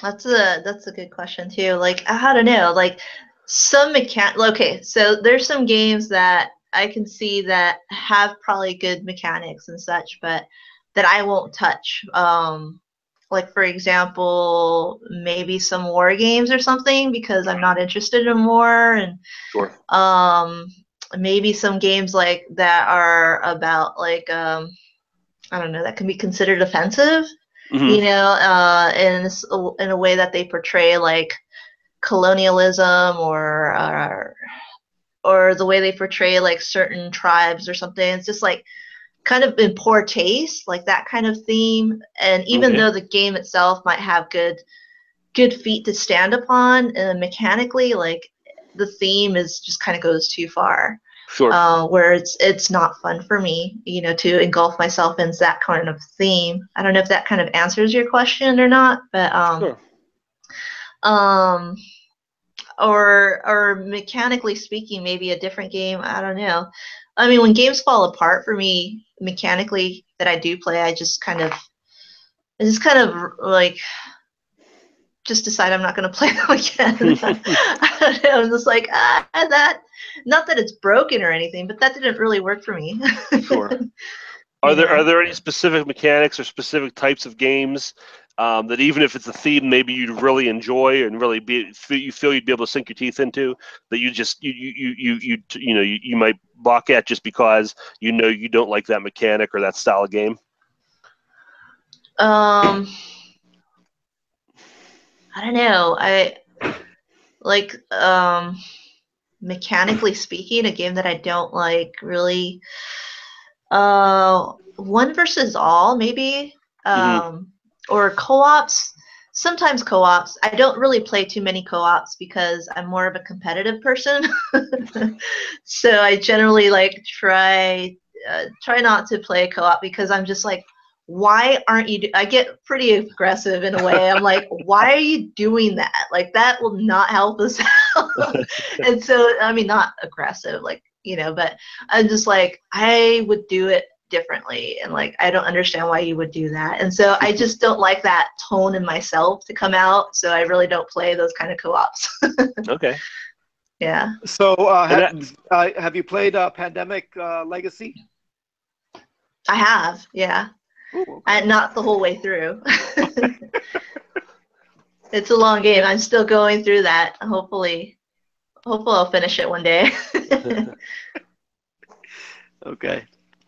That's a good question too. Like, I don't know, like some okay, so there's some games that I can see that have probably good mechanics and such, but that I won't touch. Like, for example, maybe some war games or something, because I'm not interested in war, and sure. Maybe some games like that are about like I don't know, that can be considered offensive, you know, in a way that they portray like colonialism or the way they portray like certain tribes or something. It's just like kind of in poor taste, like that kind of theme. And even though the game itself might have good feet to stand upon, and mechanically, like the theme is just kind of goes too far. Sure. Where it's not fun for me, you know, to engulf myself in that kind of theme. I don't know if that kind of answers your question or not, but sure. Or mechanically speaking, maybe a different game. I don't know. I mean, when games fall apart for me mechanically that I do play, I just kind of like just decide I'm not going to play them again. I don't know. I'm just like, that, not that it's broken or anything, but that didn't really work for me. Sure. Are there any specific mechanics or specific types of games that even if it's a theme maybe you'd really enjoy and really you feel you'd be able to sink your teeth into, that you might balk at just because you don't like that mechanic or that style of game? I don't know. I like mechanically speaking, a game that I don't like really. One versus all maybe. Or co-ops. Sometimes co-ops. I don't really play too many co-ops because I'm more of a competitive person. So I generally like try not to play co-op because I'm just like, why aren't you I get pretty aggressive in a way. I'm like, why are you doing that? Like, that will not help us out. And so, I mean, not aggressive, like, but I'm just like, I would do it differently, and like, I don't understand why you would do that. And so I just don't like that tone in myself to come out, so I really don't play those kind of co-ops. Okay. Yeah. So have you played Pandemic Legacy? I have, yeah. Ooh, okay. Not the whole way through. It's a long game. I'm still going through that. Hopefully I'll finish it one day. Okay.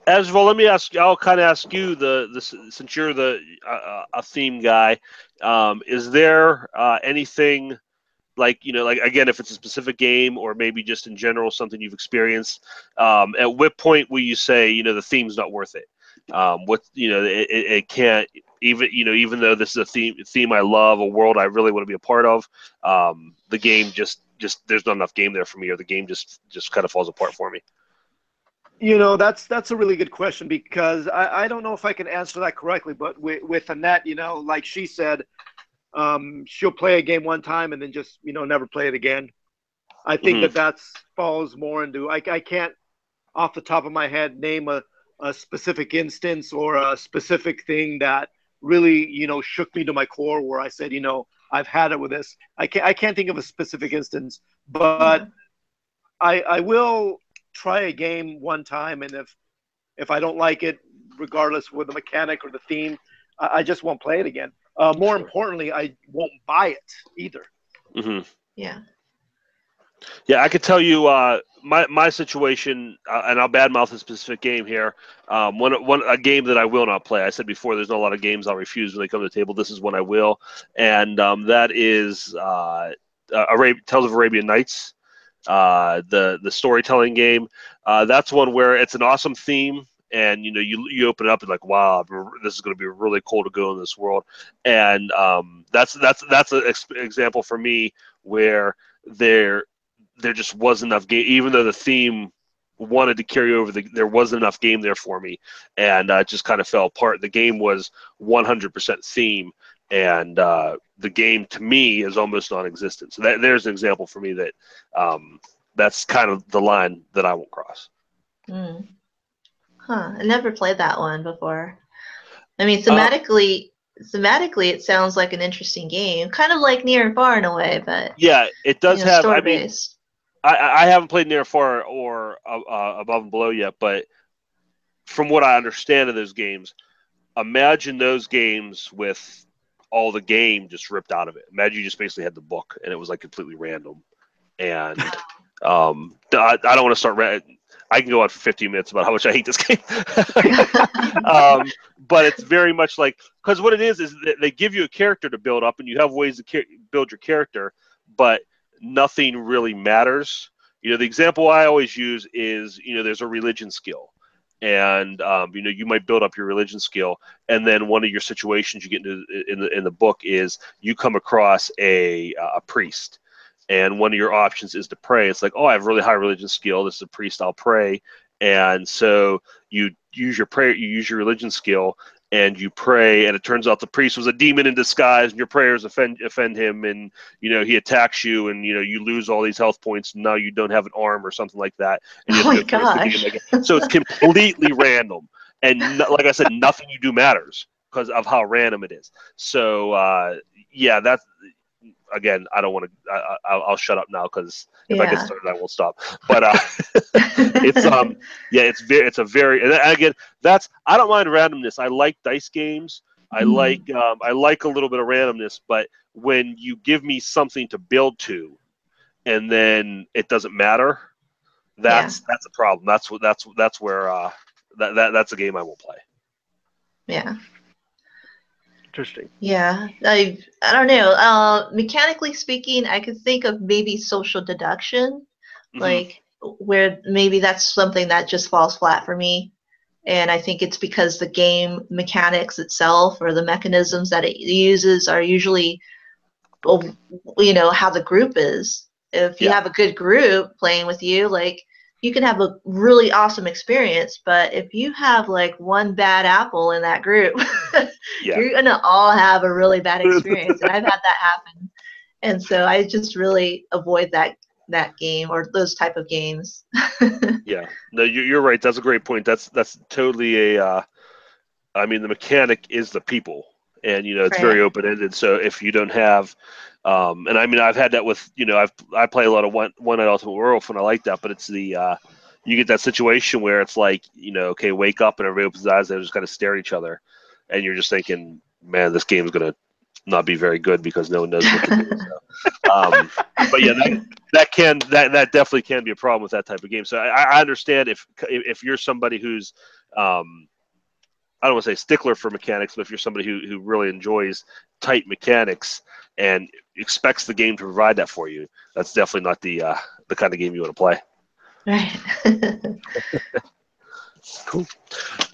Asdruval, let me ask. I'll kind of ask you since you're a theme guy. Is there anything like again, if it's a specific game or maybe just in general something you've experienced? At what point will you say the theme's not worth it? It can't even though this is a theme I love, a world I really want to be a part of. The game just there's not enough game there for me, or the game just kind of falls apart for me. That's a really good question, because I don't know if I can answer that correctly, but with Annette, like she said, she'll play a game one time and then just, never play it again. I think that falls more into, I can't off the top of my head name a specific instance or a specific thing that really, shook me to my core where I said, I've had it with this. I can't think of a specific instance, but I will try a game one time, and if I don't like it, regardless with the mechanic or the theme, I just won't play it again. More importantly, I won't buy it either. Yeah. Yeah, I could tell you my situation, and I'll badmouth a specific game here. A game that I will not play. I said before, there's not a lot of games I'll refuse when they come to the table. This is one I will, and that is Tales of Arabian Nights. The storytelling game. That's one where it's an awesome theme, and you open it up and like, wow, this is going to be really cool to go in this world. And that's an example for me where there just wasn't enough game, even though the theme wanted to carry over. There wasn't enough game there for me, and it just kind of fell apart. The game was 100% theme, and the game to me is almost non-existent. So there's an example for me that that's kind of the line that I won't cross. I never played that one before. I mean, thematically, it sounds like an interesting game, kind of like Near and Far in a way, but yeah, it does have story-based. I haven't played Near, Far, or Above and Below yet, but from what I understand of those games, imagine those games with all the game just ripped out of it. Imagine you just basically had the book and it was like completely random. And I don't want to start. I can go on for 15 minutes about how much I hate this game. But it's very much like, because what it is that they give you a character to build up, and you have ways to build your character, but nothing really matters. The example I always use is, there's a religion skill. And you might build up your religion skill, and then one of your situations you get into in the book is you come across a priest, and one of your options is to pray. It's like, oh, I have really high religion skill. This is a priest. I'll pray. And so you use your prayer, you use your religion skill, and you pray. And it turns out the priest was a demon in disguise, and your prayers offend him, and he attacks you, and you lose all these health points. And now you don't have an arm or something like that. And you have to go through the game again. So it's completely random, and like I said, nothing you do matters because of how random it is. So yeah, again, I don't want to. I'll shut up now because if I get Yeah. started, I won't stop. But it's yeah, it's a very, and again, I don't mind randomness. I like dice games. I like a little bit of randomness, but when you give me something to build to, and then it doesn't matter, that's a problem. That's where that's a game I won't play. Yeah. Interesting. Yeah, I don't know. Mechanically speaking, I could think of maybe social deduction, like where maybe that's something that just falls flat for me. And I think it's because the game mechanics itself or the mechanisms that it uses are usually, how the group is. If you have a good group playing with you, like you can have a really awesome experience. But if you have like one bad apple in that group, you're gonna all have a really bad experience. And I've had that happen. And so I just really avoid that game or those type of games. Yeah, no, you're right. That's a great point. That's totally a. I mean, the mechanic is the people, and it's very open ended. So if you don't have, and I mean, I've had that with I play a lot of one night Ultimate Werewolf, and I like that. But it's the you get that situation where it's like okay, wake up, and everybody opens their eyes, and they just kind of stare at each other, and you're just thinking, man, this game's gonna not be very good because no one knows what to do. So, but yeah, that definitely can be a problem with that type of game. So I understand if you're somebody who's I don't want to say stickler for mechanics, but if you're somebody who really enjoys tight mechanics and expects the game to provide that for you, that's definitely not the kind of game you want to play. Right. Cool.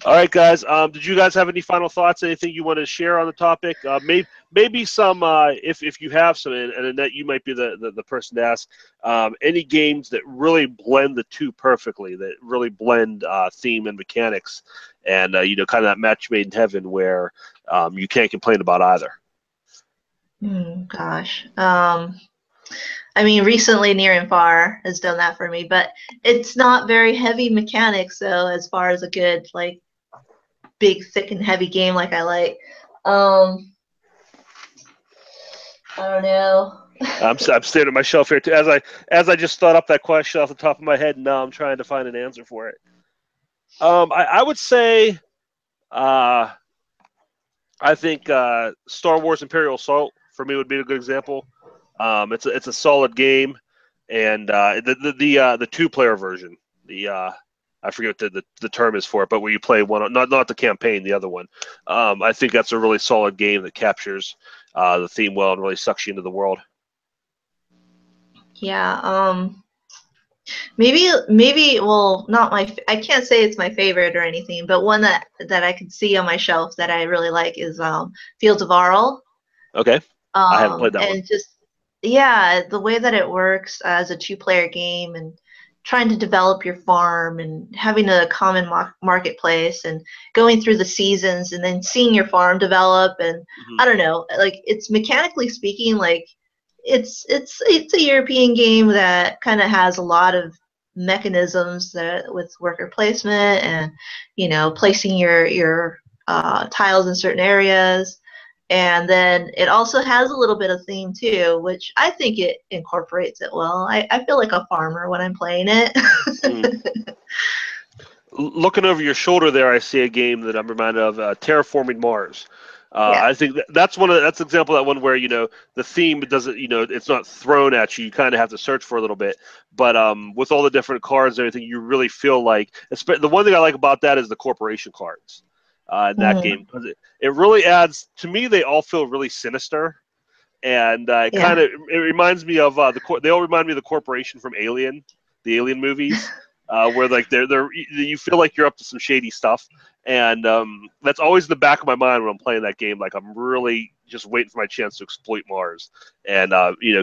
All right, guys. Did you guys have any final thoughts? Anything you want to share on the topic? Maybe some, if you have some, and Annette, you might be the person to ask. Any games that really blend the two perfectly, that really blend theme and mechanics, and kind of that match made in heaven where you can't complain about either. Gosh. I mean, recently Near and Far has done that for me, but it's not very heavy mechanics, so as far as a good, like, big, thick, and heavy game like I like. I don't know. I'm staring at my shelf here too, as I just thought up that question off the top of my head, and now I'm trying to find an answer for it. I would say, I think Star Wars Imperial Assault for me would be a good example. It's a solid game, and the 2-player version, I forget what the term is for it, but where you play one, not the campaign, the other one. I think that's a really solid game that captures the theme well and really sucks you into the world. Yeah. Maybe. Well, not I can't say it's my favorite or anything, but one that I could see on my shelf that I really like is Fields of Arle. Okay. I haven't played that one. And just the way that it works as a 2-player game and trying to develop your farm and having a common marketplace and going through the seasons and then seeing your farm develop and I don't know, like it's mechanically speaking, like it's a European game that kind of has a lot of mechanisms that with worker placement and placing your tiles in certain areas. And then it also has a little bit of theme too, which I think it incorporates it well. I feel like a farmer when I'm playing it. Looking over your shoulder there, I see a game that I'm reminded of, Terraforming Mars. Yeah. I think that's an example of that one where the theme doesn't it's not thrown at you. You kind of have to search for a little bit, but with all the different cards and everything, you really feel like the one thing I like about that is the corporation cards. In that game, because it really adds to me. They all feel really sinister, and it reminds me of they all remind me of the corporation from Alien, the Alien movies, where like you feel like you're up to some shady stuff, and that's always in the back of my mind when I'm playing that game. Like I'm really just waiting for my chance to exploit Mars and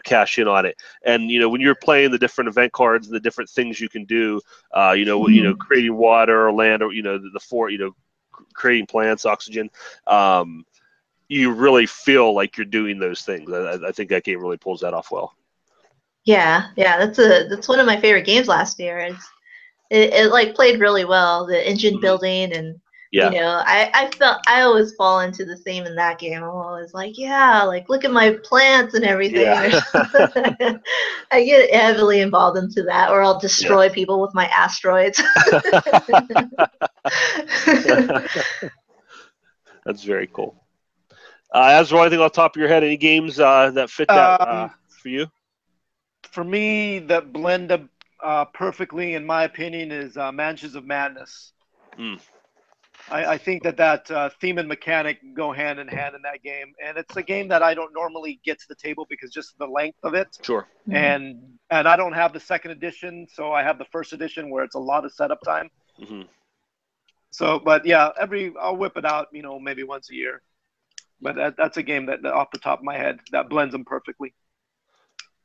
cash in on it. And when you're playing the different event cards and the different things you can do, creating water or land, or the fort, creating plants, oxygen, you really feel like you're doing those things. I think that game really pulls that off well. Yeah, that's one of my favorite games last year. It like played really well. The engine building and You know, I always fall into the same in that game. I'm always like, yeah, like look at my plants and everything. Yeah. I get heavily involved into that, or I'll destroy people with my asteroids. That's very cool. Asdruval, anything off the top of your head? Any games that fit that for you? For me, that blend perfectly, in my opinion, is Mansions of Madness. I think that theme and mechanic go hand in hand in that game, and it's a game that I don't normally get to the table because just the length of it. Sure. And I don't have the second edition, so I have the first edition where it's a lot of setup time. So, but yeah, I'll whip it out, you know, maybe once a year. But that's a game that off the top of my head, that blends them perfectly.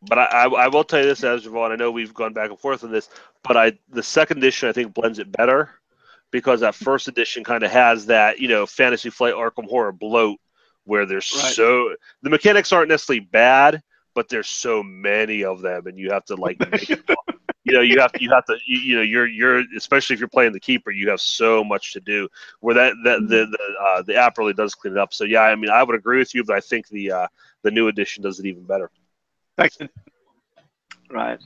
But I will tell you this, Asdruval, and I know we've gone back and forth on this, but the second edition I think blends it better because that first edition kind of has that, you know, Fantasy Flight Arkham Horror bloat where there's the mechanics aren't necessarily bad, but there's so many of them, and you have to like make it, you know, you have to you're especially if you're playing the keeper, you have so much to do. Where the app really does clean it up. So yeah, I mean, I would agree with you, but I think the new edition does it even better. Right.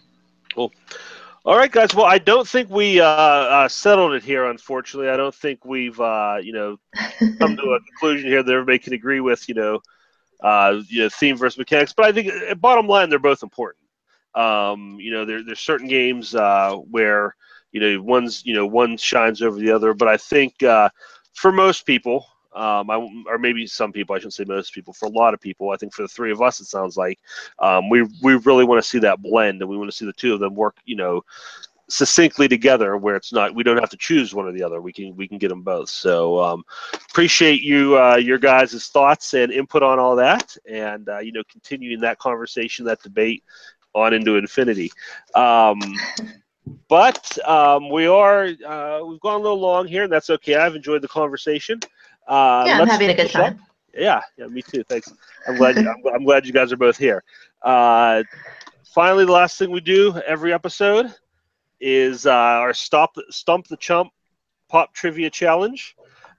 Cool. All right, guys. Well, I don't think we settled it here. Unfortunately, I don't think we've come to a conclusion here that everybody can agree with. Theme versus mechanics. But I think, bottom line, they're both important. There's certain games where one shines over the other. But I think for most people, or maybe some people, I shouldn't say most people, for a lot of people, I think for the three of us, it sounds like we really want to see that blend, and we want to see the two of them work, succinctly together, where it's not, we don't have to choose one or the other. We can get them both. So appreciate your guys' thoughts and input on all that, and continuing that conversation, that debate on into infinity. But we've gone a little long here, and that's okay. I've enjoyed the conversation. I'm having a good time. Yeah, me too. Thanks. I'm glad you guys are both here. Finally, the last thing we do every episode is our Stump the Chump Pop Trivia Challenge.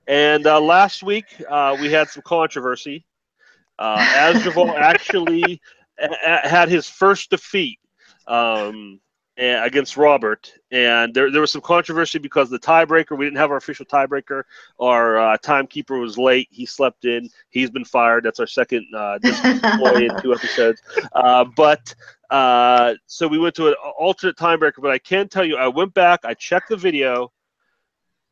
And last week we had some controversy. Asdruval actually had his first defeat against Robert, and there was some controversy because the tiebreaker, we didn't have our official tiebreaker. Our timekeeper was late. He slept in. He's been fired. That's our second disappointment in 2 episodes. So we went to an alternate tiebreaker, but I can tell you, I went back, I checked the video.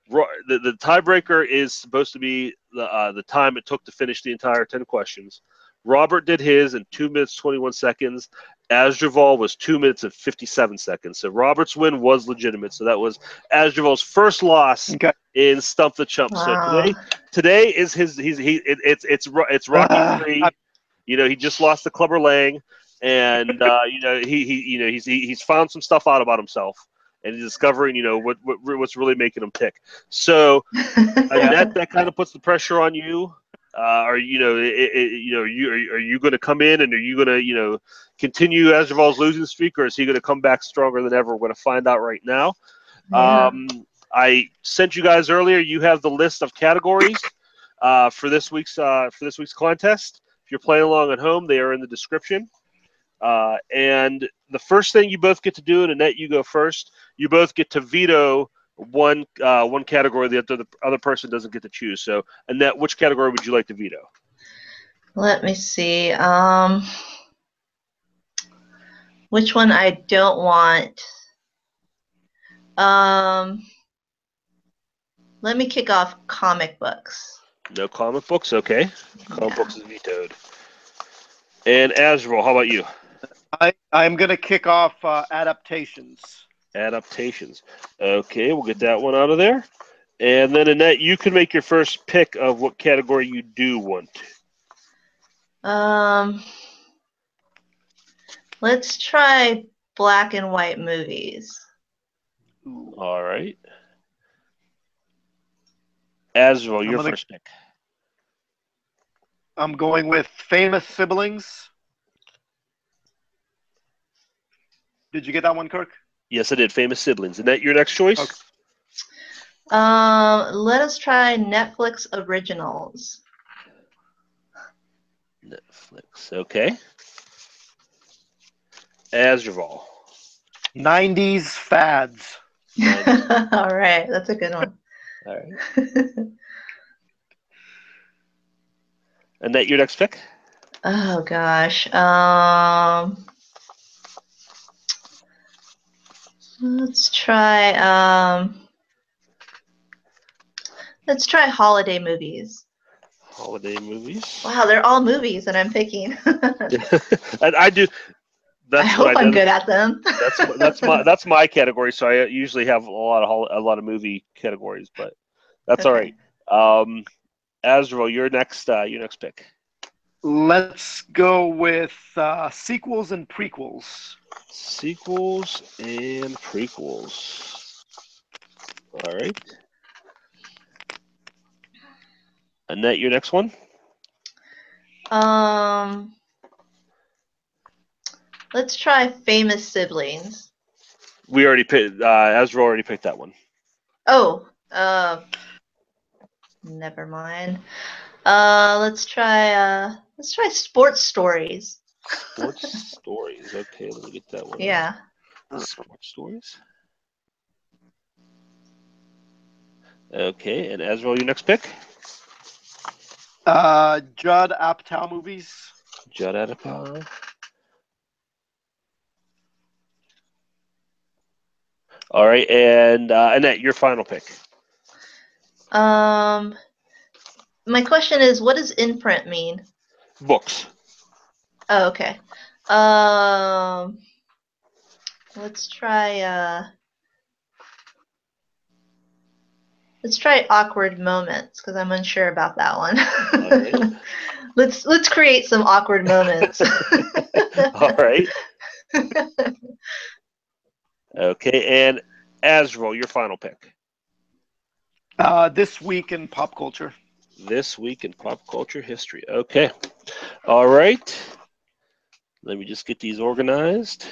The tiebreaker is supposed to be the time it took to finish the entire 10 questions. Robert did his in 2 minutes 21 seconds. Asdruval was 2 minutes and 57 seconds. So Robert's win was legitimate. So that was Asdruval's first loss in Stump the Chump. Wow. So today is it's Rocky 3. He just lost to Clubber Lang, and he's found some stuff out about himself, and he's discovering what's really making him tick. So that kind of puts the pressure on you. Are you going to come in, and are you going to continue Asdruval's losing streak, or is he going to come back stronger than ever? We're going to find out right now. Yeah. I sent you guys earlier. You have the list of categories for this week's contest. If you're playing along at home, they are in the description. And the first thing you both get to do, and Annette, you go first. You both get to veto one category that the other person doesn't get to choose. So, Annette, which category would you like to veto? Let me see. Which one I don't want? Let me kick off comic books. No comic books? Okay. Comic books is vetoed. And Asdruval, how about you? I'm going to kick off Adaptations. Adaptations. Okay, we'll get that one out of there. And then, Annette, you can make your first pick of what category you do want. Let's try black and white movies. All right. Asdruval, your first pick. I'm going with Famous Siblings. Did you get that one, Kirk? Yes, I did. Famous Siblings. Annette, your next choice? Let us try Netflix originals. Netflix, okay. Asdruval. 90s fads. 90s. All right, that's a good one. All right. Annette, your next pick? Oh gosh. Let's try holiday movies. Holiday movies. Wow, they're all movies that I'm picking. And I do. I That's what hope I I'm did. good at them. That's my category. So I usually have a lot of movie categories, but that's all Okay. right. Asdruval, your next pick. Let's go with sequels and prequels. Sequels and prequels. All right. Annette, your next one. Let's try famous siblings. We already picked. Asdruval already picked that one. Oh, never mind. Let's try sports stories. Sports stories. Okay, let me get that one. Yeah. Sports stories. Okay, and Asdruval, your next pick. Judd Apatow movies. Judd Apatow. All right, and Annette, your final pick. My question is, what does imprint mean? Books. Oh, okay. Let's try awkward moments because I'm unsure about that one. Right. Let's create some awkward moments. All right. Okay, and Asdruval, your final pick. This week in pop culture. This week in pop culture history. Okay. All right. Let me just get these organized.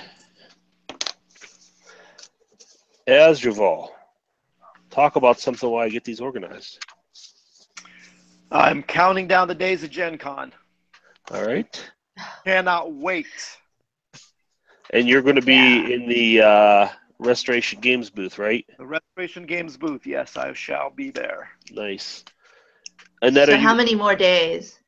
Asdruval, talk about something while I get these organized. I'm counting down the days of Gen Con. All right. Cannot wait. And you're going to be in the Restoration Games booth, right? The Restoration Games booth. Yes, I shall be there. Nice. Annette, So how many more days?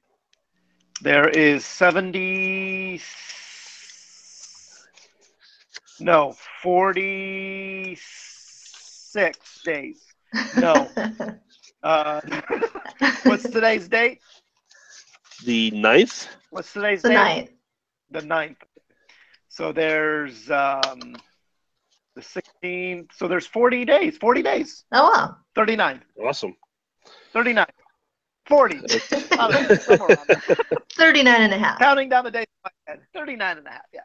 There is 46 days. No. What's today's date? The 9th? What's today's the date? 9th. The 9th. So there's the 16th. So there's 40 days. 40 days. Oh, wow. 39. Awesome. 39. 40. I don't know, somewhere around there. 39 and a half. Counting down the days in my head. 39 and a half. Yeah.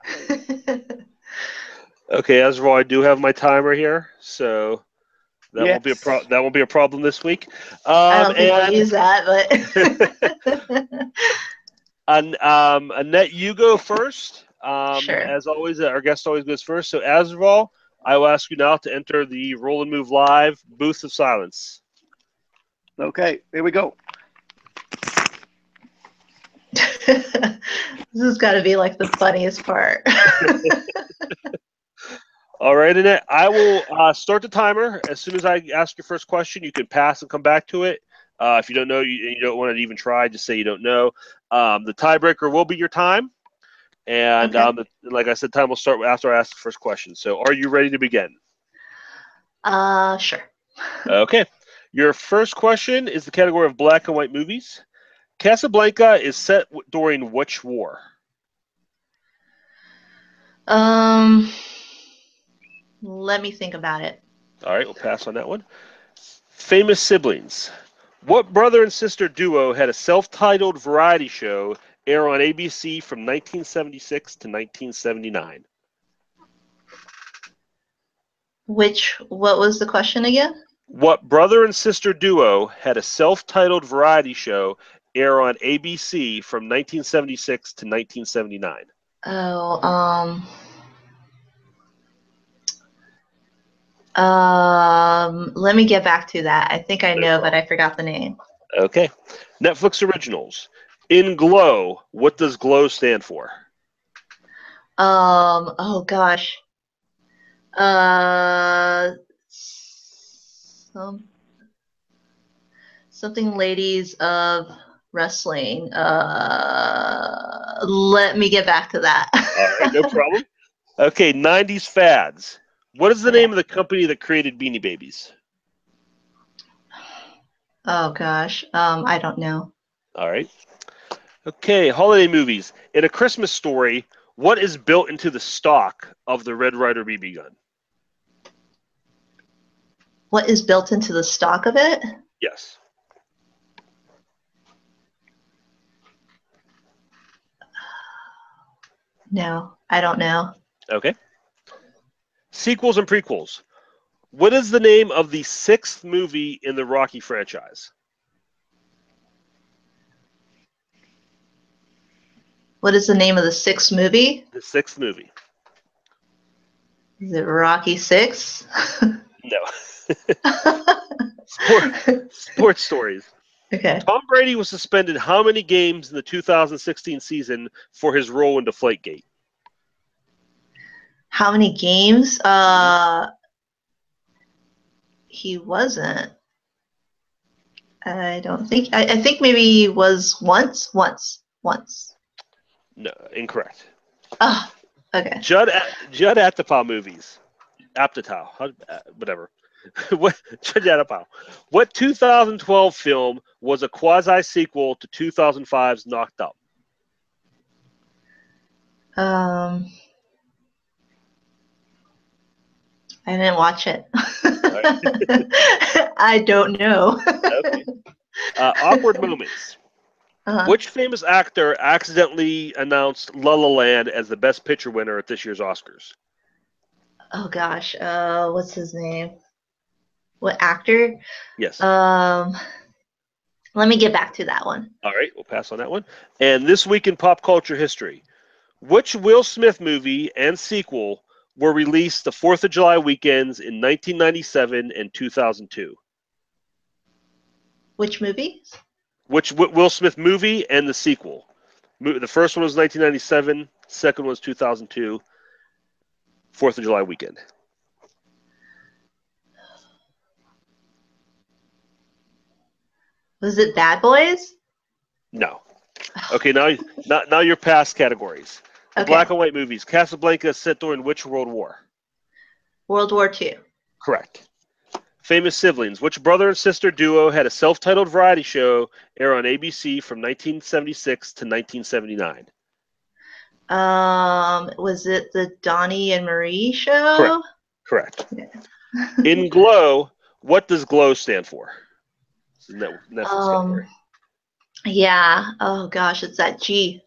Okay, Asdruval, I do have my timer here, so that won't be a problem this week. I don't think we'll use that, but Annette, you go first. Sure. As always, our guest always goes first. So, Asdruval, I will ask you now to enter the Roll and Move Live Booth of Silence. Okay, here we go. This has got to be like the funniest part. All right, Annette, I will start the timer. As soon as I ask your first question, you can pass and come back to it. If you don't know, you don't want to even try, just say you don't know. The tiebreaker will be your time. And Okay. like I said, time will start after I ask the first question. So are you ready to begin? Sure. Okay. Your first question is the category of black and white movies. Casablanca is set during which war? Let me think about it. All right, we'll pass on that one. Famous siblings. What brother and sister duo had a self-titled variety show air on ABC from 1976 to 1979? What was the question again? What brother and sister duo had a self-titled variety show air on ABC from 1976 to 1979? Oh, Let me get back to that. I think I know, but I forgot the name. Okay. Netflix originals. In Glow, what does GLOW stand for? Oh gosh. Something ladies of wrestling. Let me get back to that. All right, no problem. Okay, 90s fads. What is the name of the company that created Beanie Babies? Oh gosh, I don't know. All right. Okay, holiday movies. In A Christmas Story, what is built into the stock of the Red Ryder BB gun? What is built into the stock of it? Yes. No, I don't know. Okay. Sequels and prequels. What is the name of the 6th movie in the Rocky franchise? What is the name of the 6th movie? The 6th movie. Is it Rocky 6? No. Sports stories. Okay. Tom Brady was suspended how many games in the 2016 season for his role in Deflategate? How many games? He wasn't. I don't think. I think maybe he was once. No, incorrect. Oh, okay. Judd Apatow movies. Apatow, whatever. Judd Apatow. What 2012 film was a quasi sequel to 2005's Knocked Up? I didn't watch it. I don't know. Okay. Awkward moments. Which famous actor accidentally announced La La Land as the Best Picture winner at this year's Oscars? Oh gosh, what's his name? What actor? Yes. Let me get back to that one. All right, we'll pass on that one. And this week in pop culture history, which Will Smith movie and sequel were released the 4th of July weekends in 1997 and 2002? Which movies? Which Will Smith movie and the sequel? The first one was 1997, second one was 2002, 4th of July weekend. Was it Bad Boys? No. Okay, now your past categories. The black and white movies. Casablanca set during which World War? World War II. Correct. Famous siblings. Which brother and sister duo had a self-titled variety show air on ABC from 1976 to 1979? Was it the Donnie and Marie show? Correct. Yeah. In Glow, what does GLOW stand for? Yeah. Oh gosh, it's that G.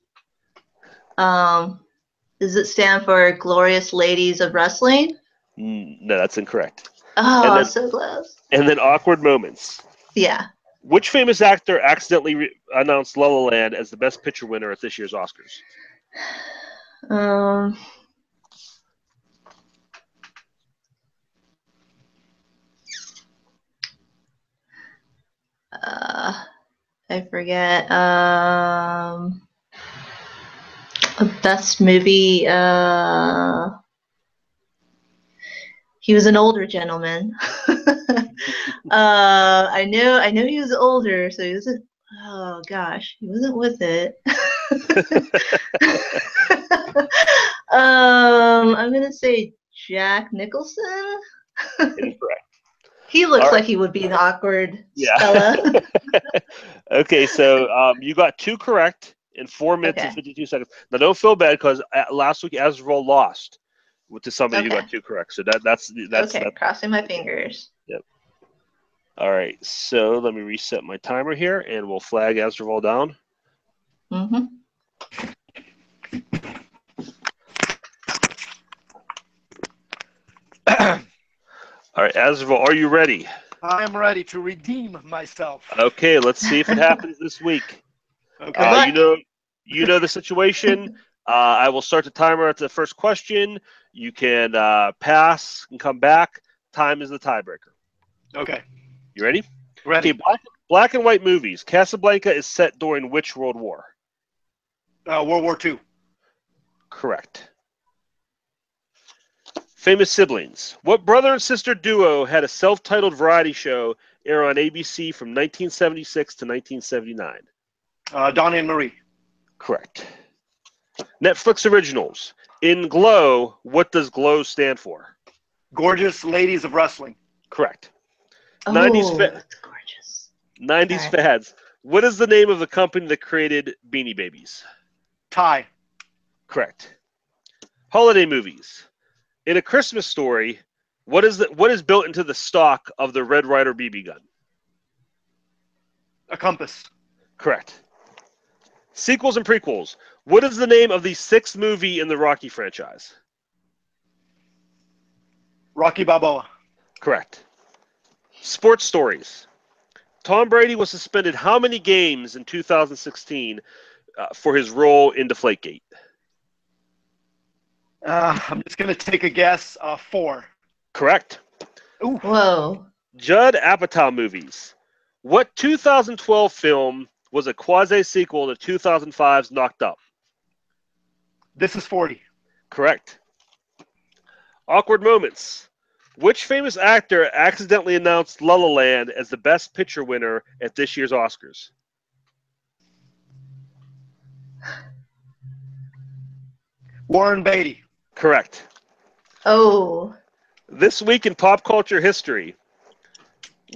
Does it stand for Glorious Ladies of Wrestling? No, that's incorrect. Oh, so close. And then awkward moments. Yeah. Which famous actor accidentally announced La La Land as the Best Picture winner at this year's Oscars? I forget. Best movie. He was an older gentleman. I know he was older, so he wasn't. Oh gosh, he wasn't with it. I'm gonna say Jack Nicholson. Incorrect. He looks like he would be an awkward fella. Okay, so you got 2 correct in 4 minutes and 52 seconds. Now don't feel bad because last week Asdruval lost to somebody who got 2 correct. So that's crossing my fingers. Yep. All right, so let me reset my timer here, and we'll flag Asdruval down. Mm-hmm. All right, Asdruval, are you ready? I am ready to redeem myself. Okay, let's see if it happens this week. Okay. You know the situation. I will start the timer at the first question. You can pass and come back. time is the tiebreaker. Okay. You ready? Ready. Okay, black and white movies. Casablanca is set during which World War? World War II. Correct. Famous siblings. What brother and sister duo had a self-titled variety show air on ABC from 1976 to 1979? Donnie and Marie. Correct. Netflix originals. In Glow, what does Glow stand for? Gorgeous Ladies of Wrestling. Correct. Oh, 90s that's gorgeous. 90s Sorry. fads. What is the name of the company that created Beanie Babies? Tie. Correct. Holiday movies. In A Christmas Story, what is built into the stock of the Red Ryder BB gun? A compass. Correct. Sequels and prequels. What is the name of the sixth movie in the Rocky franchise? Rocky Balboa. Correct. Sports stories. Tom Brady was suspended how many games in 2016 for his role in Deflategate? I'm just going to take a guess. 4. Correct. Ooh. Whoa. Judd Apatow movies. What 2012 film was a quasi-sequel to 2005's Knocked Up? This Is 40. Correct. Awkward moments. Which famous actor accidentally announced La La Land as the Best Picture winner at this year's Oscars? Warren Beatty. Correct. Oh. This week in pop culture history,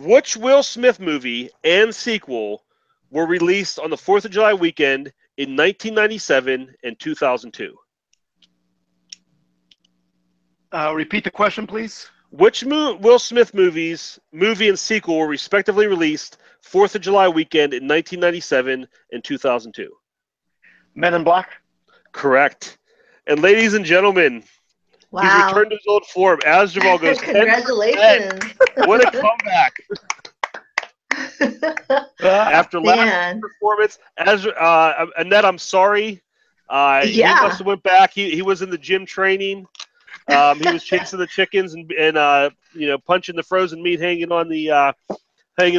which Will Smith movie and sequel were released on the 4th of July weekend in 1997 and 2002? Repeat the question, please. Which Will Smith movie and sequel were respectively released 4th of July weekend in 1997 and 2002? Men in Black. Correct. And ladies and gentlemen, Wow. he's returned to his old form. Asdruval goes 10%. Congratulations. What a comeback. After last performance, Annette, I'm sorry. He must have went back. He was in the gym training. He was chasing the chickens and punching the frozen meat hanging in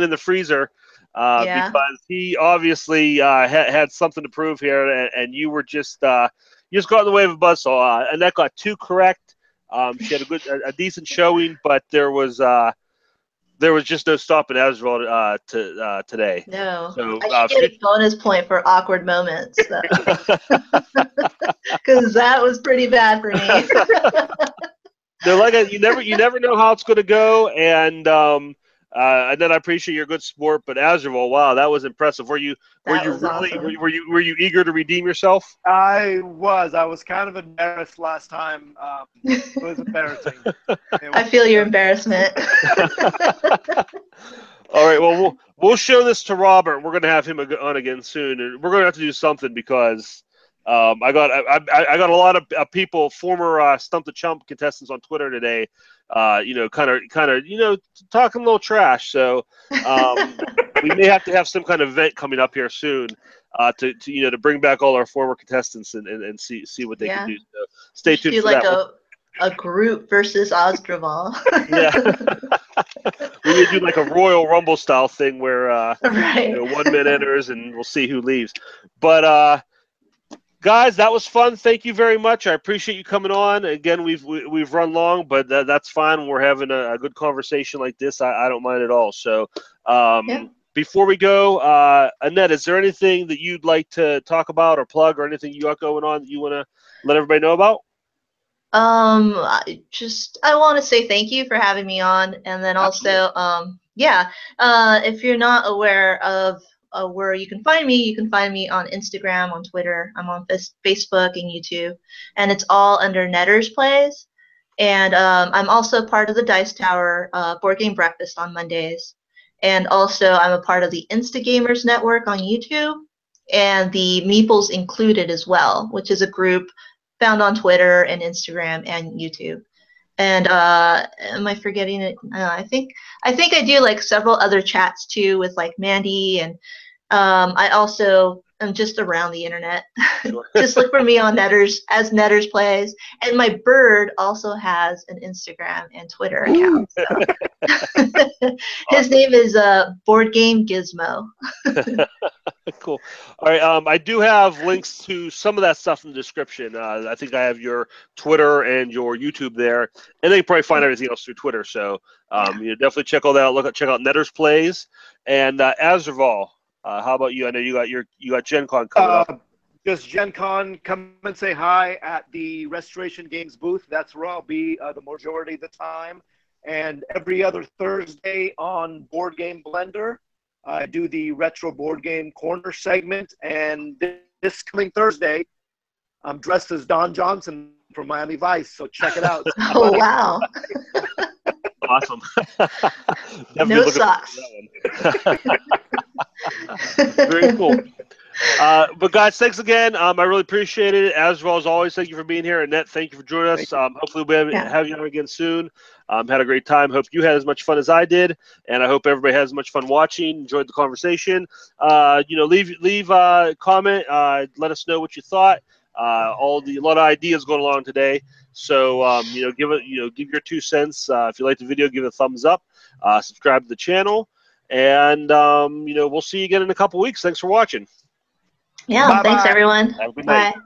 the freezer because he obviously had something to prove here, and you were just got in the way of a buzzsaw. Annette got 2 correct. She had a decent showing, but there was just no stopping Asdruval today. No. So, I should get a bonus point for awkward moments. Because that was pretty bad for me. They're you never know how it's going to go, and then I appreciate your good sport. But Asdruval, wow, that was impressive. Were you Awesome. were you eager to redeem yourself? I was kind of embarrassed last time. It was embarrassing. I feel your embarrassment. All right, well, we'll show this to Robert. We're going to have him on again soon, and we're going to have to do something because I got a lot of people, former Stump the Chump contestants on Twitter today, kind of talking a little trash. So we may have to have some kind of event coming up here soon to bring back all our former contestants and see what they can do. So stay tuned for that. A group versus Asdruval. Yeah. We need to do like a Royal Rumble style thing where right. One man enters and we'll see who leaves. But guys, that was fun. Thank you very much. I appreciate you coming on. Again, we've run long, but that's fine. We're having a good conversation like this. I don't mind at all. So before we go, Annette, is there anything that you'd like to talk about or plug or anything you got going on that you want to let everybody know about? I want to say thank you for having me on, and then also, if you're not aware of where you can find me on Instagram, on Twitter. I'm on Facebook and YouTube, and it's all under Nettersplays. And I'm also part of the Dice Tower Board Game Breakfast on Mondays, and also I'm a part of the Instagamers Network on YouTube, and the Meeples Included as well, which is a group found on Twitter and Instagram and YouTube. And am I forgetting it? I think I do like several other chats too with like Mandy, and I also I'm just around the internet. Sure. Just look for me on Nettersplays. And my bird also has an Instagram and Twitter account. So. His name is Board Game Gizmo. Cool. All right. I do have links to some of that stuff in the description. I think I have your Twitter and your YouTube there, and then you probably find everything else through Twitter. So definitely check all that out. Check out Nettersplays and Asdruval. How about you? I know you got Gen Con coming up. Just Gen Con, come and say hi at the Restoration Games booth. That's where I'll be the majority of the time. And every other Thursday on Board Game Blender, I do the Retro Board Game Corner segment. And this coming Thursday, I'm dressed as Don Johnson from Miami Vice, so check it out. Oh, wow. Awesome. No socks. Very cool. But guys, thanks again. I really appreciate it. As well as always, thank you for being here. Annette, thank you for joining us. Hopefully we'll have you on again soon. Had a great time. Hope you had as much fun as I did, and I hope everybody has as much fun watching. Enjoyed the conversation. Leave a comment. Let us know what you thought. A lot of ideas going along today. So give your 2 cents. If you like the video, give it a thumbs up. Subscribe to the channel, and we'll see you again in a couple weeks. Thanks for watching. Yeah, Bye-bye. thanks everyone. Have a good night. Bye.